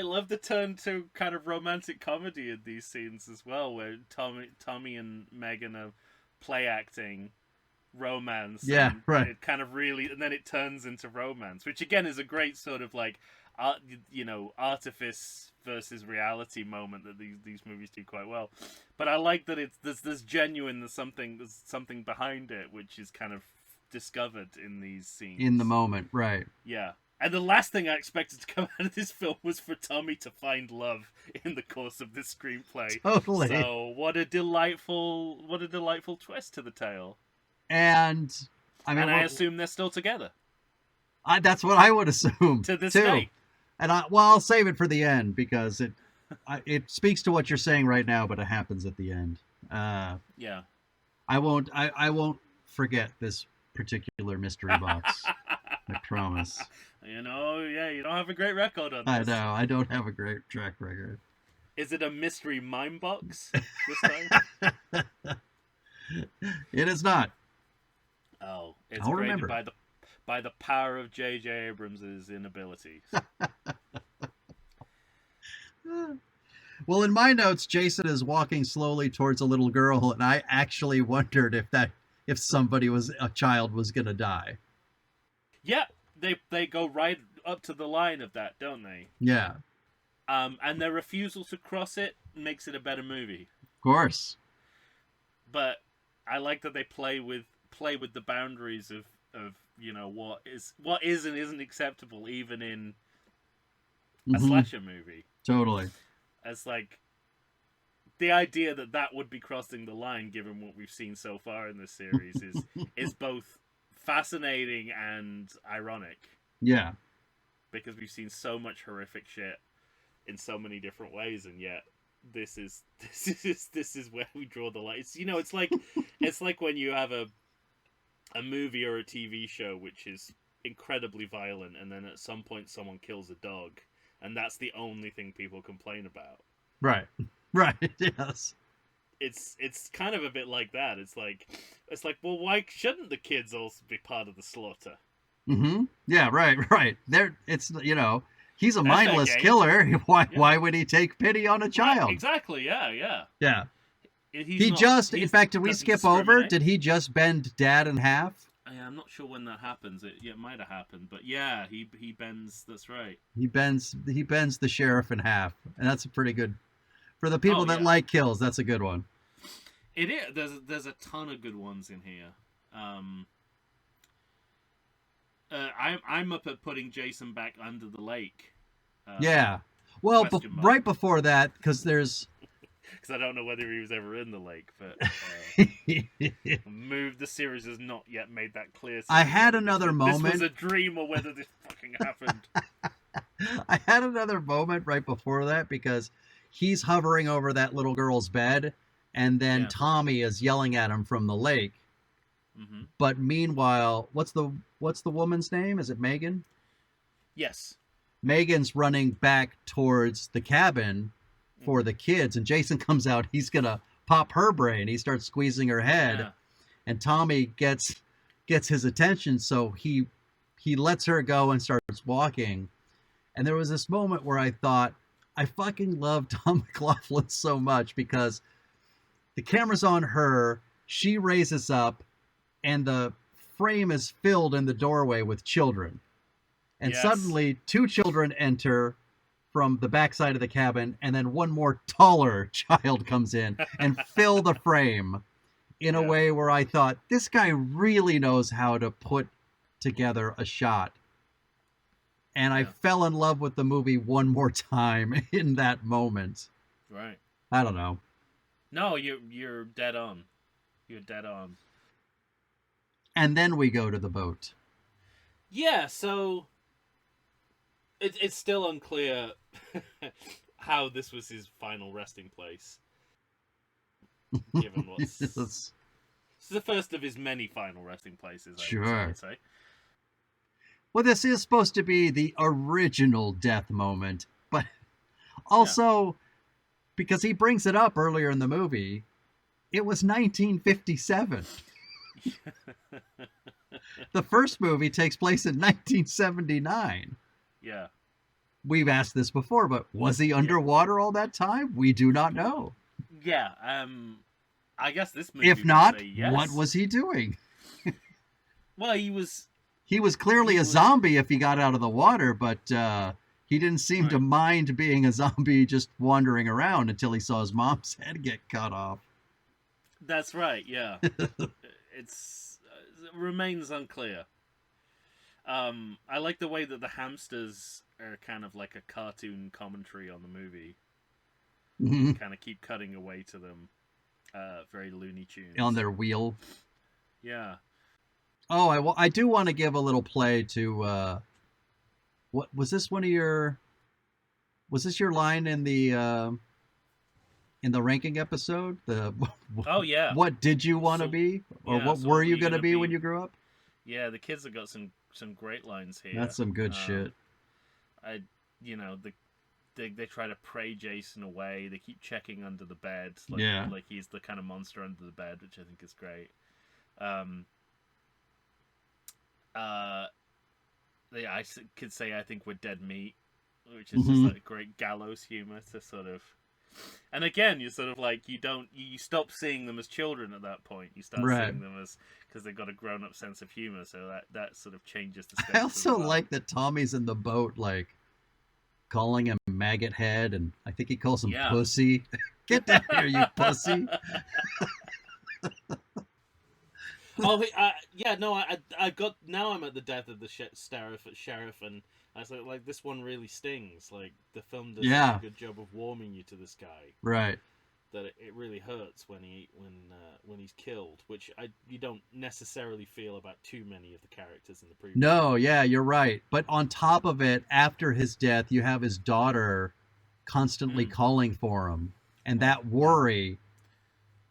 love the turn to kind of romantic comedy in these scenes as well, where Tommy and Megan are play acting romance.
Yeah,
and
right.
It kind of really, and then it turns into romance, which again is a great sort of like, artifice versus reality moment that these movies do quite well. But I like that there's genuine, there's something behind it, which is kind of discovered in these scenes
in the moment, right?
Yeah. And the last thing I expected to come out of this film was for Tommy to find love in the course of this screenplay.
Totally.
So what a delightful twist to the tale.
And
I assume they're still together.
That's what I would assume
To this
too.
day.
And I'll save it for the end because it speaks to what you're saying right now, but it happens at the end.
Yeah.
I won't forget this particular mystery box. I promise.
You don't have a great record on
I
this.
know. I don't have a great track record.
Is it a mystery mime box this time?
It is not.
Oh, it's
I'll
created
remember.
by the power of J.J. Abrams' inabilities.
Well, in my notes, Jason is walking slowly towards a little girl, and I actually wondered if a child was gonna die.
Yeah, they go right up to the line of that, don't they?
Yeah,
And their refusal to cross it makes it a better movie.
of course.
But I like that they play with the boundaries of what is and isn't acceptable, even in a
Mhm.
slasher movie.
Totally.
As like the idea that would be crossing the line, given what we've seen so far in this series, is both fascinating and ironic,
Yeah.
because we've seen so much horrific shit in so many different ways, and yet this is where we draw the line. It's like when you have a movie or a TV show which is incredibly violent, and then at some point someone kills a dog, and that's the only thing people complain about.
Right. Right. Yes.
It's kind of a bit like that. It's like, well, why shouldn't the kids also be part of the slaughter?
Mm-hmm. Yeah. Right. He's a
That's their
mindless
game.
killer. Why?
Yeah.
Why would he take pity on a child?
Right, exactly. Yeah.
Yeah.
In
In fact, did we skip over? Did he just bend Dad in half?
I'm not sure when that happens. It might have happened, but yeah, he bends. That's right.
He bends the sheriff in half, and that's a pretty good. For the people that like kills, that's a good one.
It is. There's a ton of good ones in here. I'm up at putting Jason back under the lake.
Yeah. Well,
question mark.
right before that, because there's.
Because I don't know whether he was ever in the lake, but the series has not yet made that clear.
I had another
This
moment.
was a dream, or whether this fucking happened.
I had another moment right before that because he's hovering over that little girl's bed, and then
Yeah.
Tommy is yelling at him from the lake.
Mm-hmm.
But meanwhile, what's the woman's name? Is it Megan?
Yes.
Megan's running back towards the cabin for the kids, and Jason comes out. He's gonna pop her brain. He starts squeezing her head,
Yeah.
and Tommy gets his attention, so he lets her go and starts walking. And there was this moment where I thought, I fucking love Tom McLaughlin so much, because The camera's on her. She raises up, and the frame is filled in the doorway with children. And
Yes.
suddenly, 2 children enter from the backside of the cabin, and then one more taller child comes in and fill the frame in a
Yeah.
way where I thought, this guy really knows how to put together a shot. And I
Yeah.
fell in love with the movie one more time in that moment.
Right.
I don't know.
No, you're dead on. You're dead on.
And then we go to the boat.
Yeah, so it's still unclear how this was his final resting place. Given what's
Yes.
This is the first of his many final resting places,
Sure.
I would say.
Well, this is supposed to be the original death moment, but also because he brings it up earlier in the movie, it was 1957. The first movie takes place in 1979.
Yeah.
We've asked this before, but was he underwater all that time? We do not know.
Yeah, I guess this movie
If
would
not,
say yes.
what was he doing?
Well, he was...
He was clearly
He
a
was-
zombie if he got out of the water, but he didn't seem to
Right.
mind being a zombie just wandering around until he saw his mom's head get cut off.
That's right, yeah. It remains unclear. I like the way that the hamsters are kind of like a cartoon commentary on the movie.
Mhm.
Kind of keep cutting away to them. Very Looney Tunes.
On their wheel.
Yeah.
Oh, I do want to give a little play to what was this one of your was this your line in the ranking episode? The
Oh, yeah.
what did you want to
So-
be, or
yeah,
what
so
were
what
you
you
going to
gonna
be
be?
when you grew up?
Yeah, the kids have got some great lines here.
That's some good shit.
They try to pray Jason away. They keep checking under the bed,
Yeah.
like he's the kind of monster under the bed, which I think is great. Could say I think we're dead meat, which is
Mhm.
just like great gallows humor to sort of. And again, you're sort of like you stop seeing them as children at that point. You start
Right.
seeing them as because they've got a grown up sense of humor. So that sort of changes the.
I
stakes as
also
well.
like that Tommy's in the boat, like calling him maggot head, and I think he calls him
Yeah.
pussy. Get down here, you pussy!
Oh, yeah, no, I got now. I'm at the death of the sheriff, and I was like, this one really stings. Like the film does
Yeah.
such a good job of warming you to this guy
Right.
that it really hurts when he's killed, which you don't necessarily feel about too many of the characters in the previous.
No, yeah, you're right. But on top of it, after his death, you have his daughter constantly
Mm.
calling for him, and that worry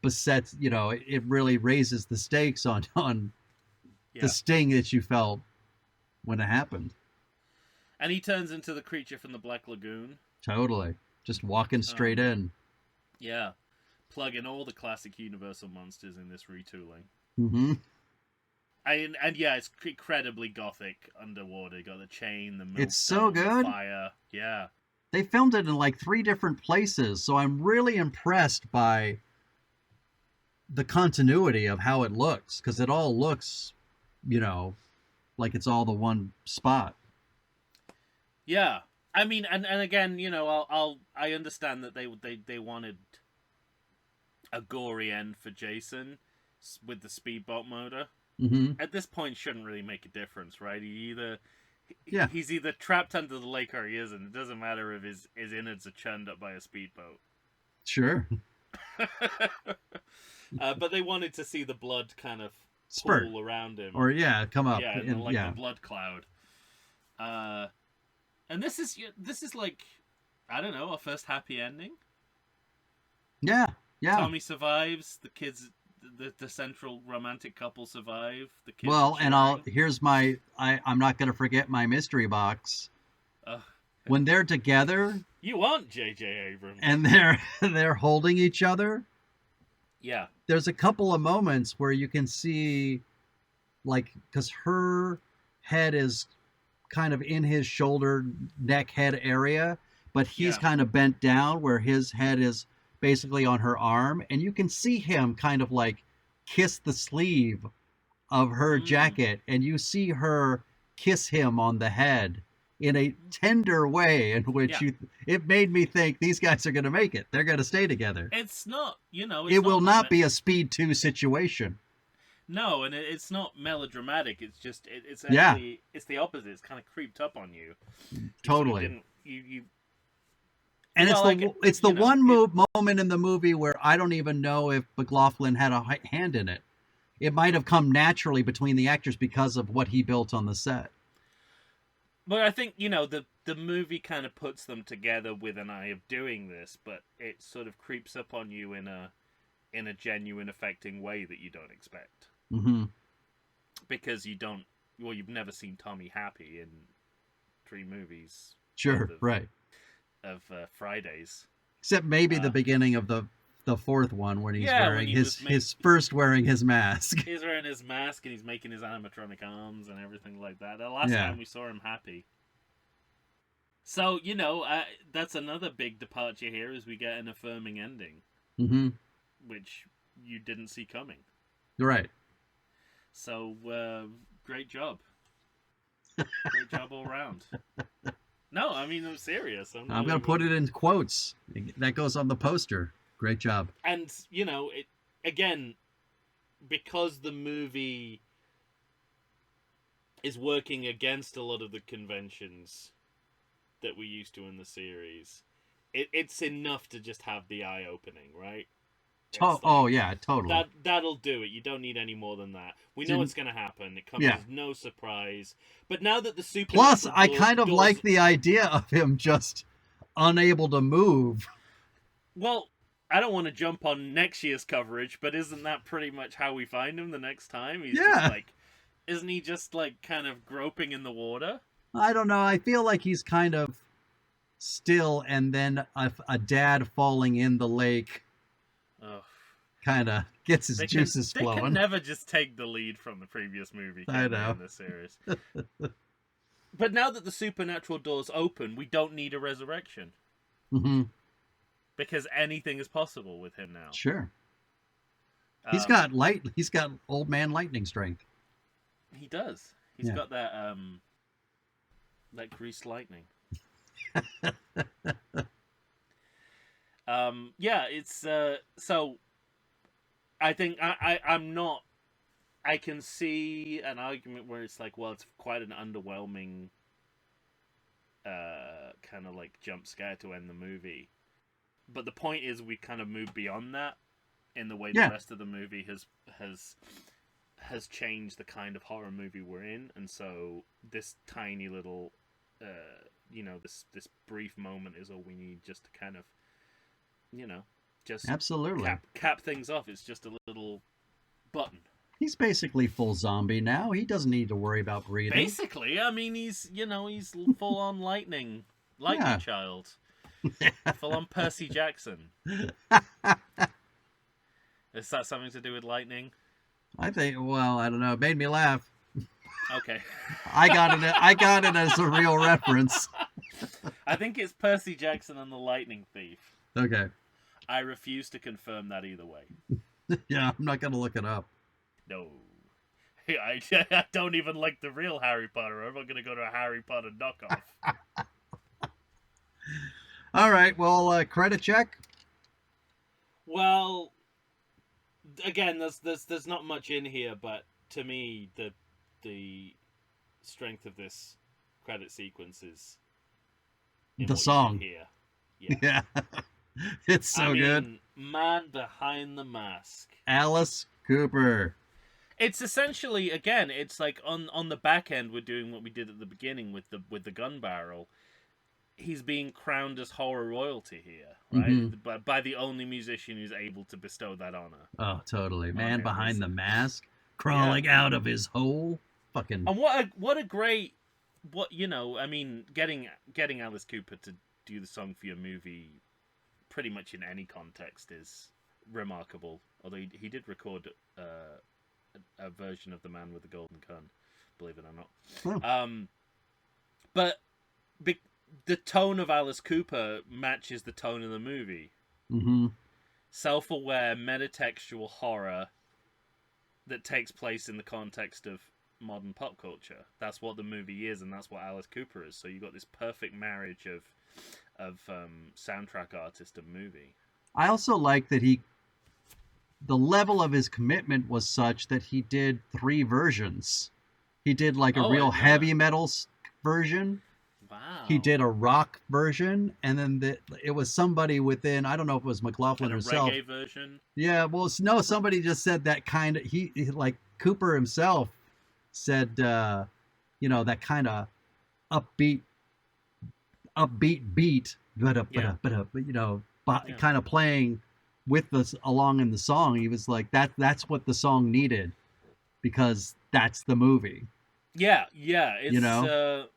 besets. It really raises the stakes on
Yeah.
the sting that you felt when it happened.
And he turns into the creature from the Black Lagoon.
Totally, just walking straight in.
Yeah, plug in all the classic Universal monsters in this retooling.
Mm-hmm.
And yeah, it's incredibly gothic underwater. You got the chain, the
It's so
millstone, the
good.
fire. Yeah.
They filmed it in like 3 different places, so I'm really impressed by the continuity of how it looks, because it all looks, like it's all the one spot.
Yeah, I mean, and again, I understand that they wanted a gory end for Jason with the speedboat motor.
Mm-hmm.
At this point, shouldn't really make a difference, right?
Yeah.
He's either trapped under the lake or he isn't. It doesn't matter if his innards are churned up by a speedboat.
Sure.
But they wanted to see the blood kind of
Spurt.
pool around him.
Or come up.
Yeah,
and,
like
yeah.
the blood cloud. And this is like, I don't know, our first happy ending.
Yeah. Yeah.
Tommy survives. The kids, the central romantic couple survive. The kids.
Well,
are
and
cheering.
here's I'm not going to forget my mystery box.
Ugh.
When they're together
You aren't J.J. Abrams.
and they're holding each other,
Yeah.
there's a couple of moments where you can see, like, because her head is kind of in his shoulder, neck, head area, but he's
Yeah.
kind of bent down where his head is basically on her arm, and you can see him kind of like kiss the sleeve of her jacket, and you see her kiss him on the head in a tender way in which it made me think these guys are going to make it. They're going to stay together.
It's not,
it will not be a Speed 2 situation.
No, and it's not melodramatic. It's just it's actually it's the opposite. It's kind of creeped up on you.
Totally.
You
and it's the one moment in the movie where I don't even know if McLaughlin had a hand in it. It might have come naturally between the actors because of what he built on the set.
But I think, the movie kind of puts them together with an eye of doing this, but it sort of creeps up on you in a genuine, affecting way that you don't expect.
Mm-hmm.
Because you've never seen Tommy happy in 3 movies.
Sure, right.
Of Fridays.
Except maybe the beginning of the 4th one when he's wearing his first wearing his mask.
He's wearing his mask and he's making his animatronic arms and everything like that. The last time we saw him happy. So, that's another big departure here is we get an affirming ending.
Mm-hmm.
Which you didn't see coming.
Right.
So, great job. Great job all around. No, I mean, I'm serious. I'm
going to put it in quotes. That goes on the poster. Great job.
And, again, because the movie is working against a lot of the conventions that we're used to in the series, it's enough to just have the eye-opening, right?
Yeah, totally.
That'll do it. You don't need any more than that. We know it's going to happen. It comes as no surprise. But now that the
Plus, I kind of like the idea of him just unable to move.
Well, I don't want to jump on next year's coverage, but isn't that pretty much how we find him the next time? He's just isn't he just kind of groping in the water?
I don't know. I feel like he's kind of still, and then a dad falling in the lake kind of gets his juices flowing.
They can never just take the lead from the previous movie.
I know.
In this series. But now that the supernatural doors open, we don't need a resurrection.
Mm-hmm.
Because anything is possible with him now.
Sure. He's got old man lightning strength.
He does. He's got that greased lightning. It's so I think I'm not. I can see an argument where it's like, well, it's quite an underwhelming kind of like jump scare to end the movie. But the point is, we kind of moved beyond that in the way the rest of the movie has changed the kind of horror movie we're in, and so this tiny little, this brief moment is all we need just to kind of, just
absolutely
cap things off. It's just a little button.
He's basically full zombie now. He doesn't need to worry about breathing.
Basically, I mean, he's full on lightning child. Full on Percy Jackson. Is that something to do with lightning?
I think. Well, I don't know. It made me laugh.
Okay.
I got it as a real reference.
I think it's Percy Jackson and the Lightning Thief.
Okay.
I refuse to confirm that either way.
Yeah, I'm not gonna look it up.
No. I don't even like the real Harry Potter. I'm not gonna go to a Harry Potter knockoff.
All right, well, credit check.
Well, again, there's not much in here, but to me, the strength of this credit sequence is in
the song.
Here.
Yeah, it's so good.
Man behind the mask,
Alice Cooper.
It's essentially, again, it's like on the back end, we're doing what we did at the beginning with the gun barrel. He's being crowned as horror royalty here, right? Mm-hmm. By the only musician who's able to bestow that honor.
Oh, totally. Man behind the mask, crawling out of his hole. Fucking.
And what a great, getting Alice Cooper to do the song for your movie, pretty much in any context, is remarkable. Although he did record a version of The Man with the Golden Gun, believe it or not.
Oh.
But the tone of Alice Cooper matches the tone of the movie.
Mm-hmm.
self-aware metatextual horror that takes place in the context of modern pop culture. That's what the movie is, and that's what Alice Cooper is. So you got this perfect marriage of soundtrack artist and movie.
I also like that the level of his commitment was such that he did 3 versions. He did like a real heavy metal version.
Wow.
He did a rock version, and then it was somebody within, I don't know if it was McLaughlin
and a
himself.
reggae version.
Yeah, well, no, somebody just said that kind of, he like Cooper himself said, that kind of upbeat beat, but kind of playing with us along in the song. He was like, that's what the song needed, because that's the movie.
Yeah, it's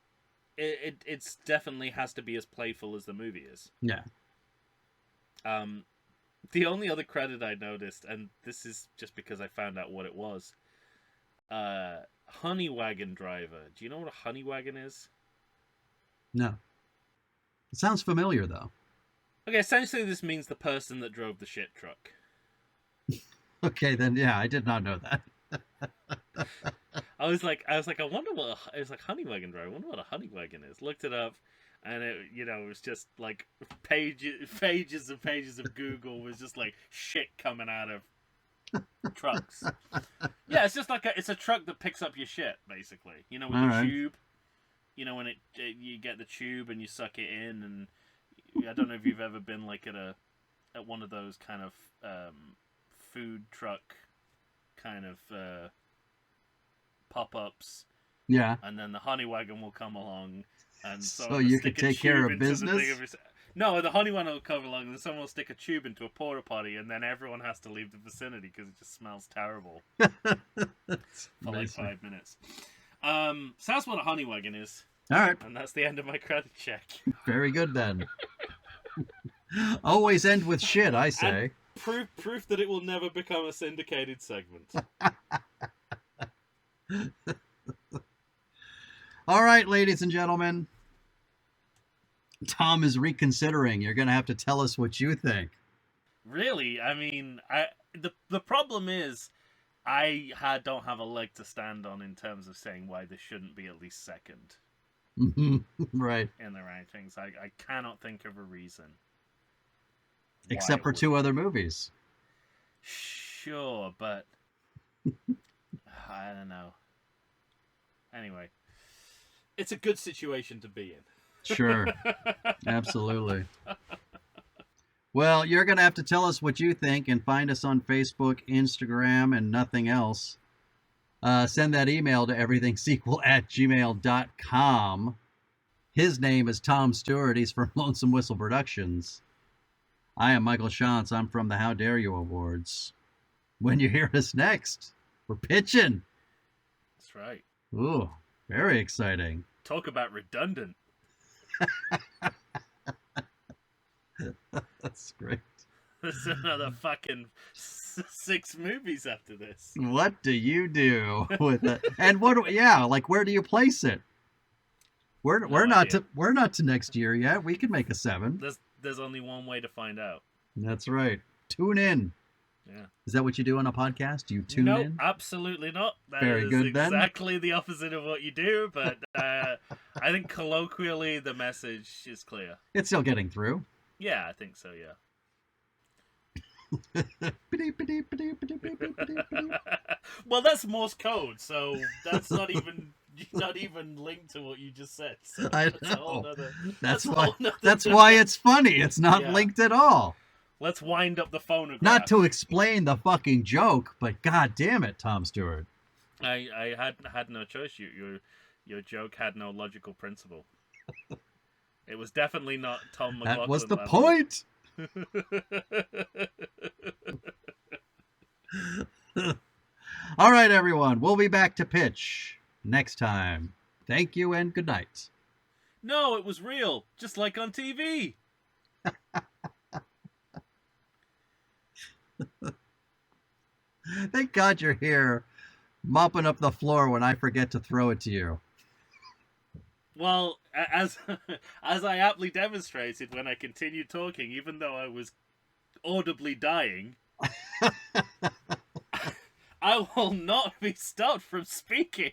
it's definitely has to be as playful as the movie is.
Yeah.
The only other credit I noticed, and this is just because I found out what it was, Honey Wagon Driver. Do you know what a honey wagon is?
No. It sounds familiar, though.
Okay, essentially this means the person that drove the shit truck.
Okay, then, yeah, I did not know that.
I was like, I wonder what it was like. Honey Wagon Driver. I wonder what a honey wagon is. Looked it up, and it was just like pages and pages of Google was just like shit coming out of trucks. Yeah, it's just like it's a truck that picks up your shit, basically. With
All
the
right.
tube. When you get the tube and you suck it in, and I don't know if you've ever been like at one of those kind of food truck kind of pop-ups.
Yeah.
And then the honey wagon will come along, and
so you can take care of business.
No, the honey wagon will come along, and then someone will stick a tube into a porta potty, and then everyone has to leave the vicinity because it just smells terrible for like 5 minutes. So that's what a honey wagon is.
All right.
And that's the end of my credit check.
Very good then. Always end with shit, I say.
And proof that it will never become a syndicated segment.
All right, ladies and gentlemen. Tom is reconsidering. You're going to have to tell us what you think.
Really? I mean, the problem is I don't have a leg to stand on in terms of saying why this shouldn't be at least second.
Right.
In the rankings. I cannot think of a reason.
Except for 2 other movies.
Sure, but I don't know. Anyway, it's a good situation to be in.
Sure. Absolutely. Well, you're going to have to tell us what you think, and find us on Facebook, Instagram, and nothing else. Send that email to everythingsequel@gmail.com. His name is Tom Stewart. He's from Lonesome Whistle Productions. I am Michael Shantz. I'm from the How Dare You Awards. When you hear us next, we're pitching.
That's right.
Ooh, very exciting.
Talk about redundant.
That's great.
There's another fucking 6 movies after this.
What do you do with it? And where do you place it? We're not to next year yet. We could make a 7.
There's only one way to find out.
That's right. Tune in.
Yeah.
Is that what you do on a podcast? You tune in?
No, absolutely not. That
Very
is
good then.
Exactly the opposite of what you do, but I think colloquially the message is clear.
It's still getting through.
Yeah, I think so, yeah. Well, that's Morse code, so that's not even linked to what you just said. So
I
that's
know.
That's
why it's funny. It's not linked at all.
Let's wind up the phonograph.
Not to explain the fucking joke, but god damn it, Tom Stewart.
I had no choice. Your joke had no logical principle. It was definitely not Tom McLaughlin.
That was the
level.
point. All right, everyone. We'll be back to pitch next time. Thank you and good night.
No, it was real, just like on TV.
Thank God you're here, mopping up the floor when I forget to throw it to you.
Well, as I aptly demonstrated when I continued talking, even though I was audibly dying, I will not be stopped from speaking.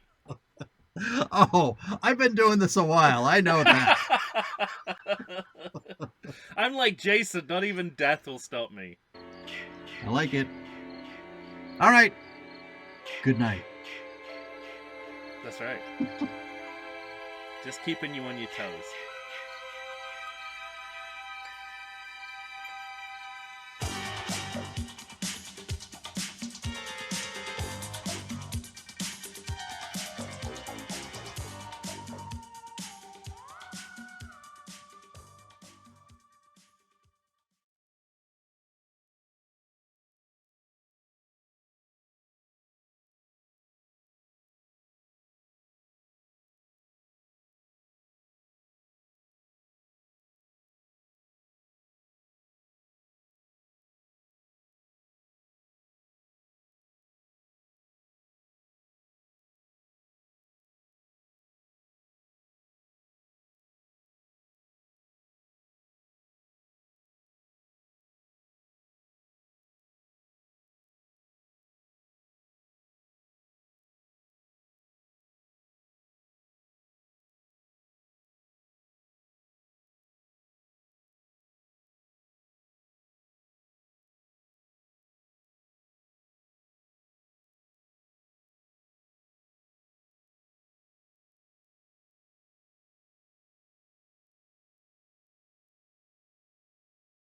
Oh, I've been doing this a while. I know that.
I'm like Jason, not even death will stop me.
I like it. All right. Good night.
That's right. Just keeping you on your toes.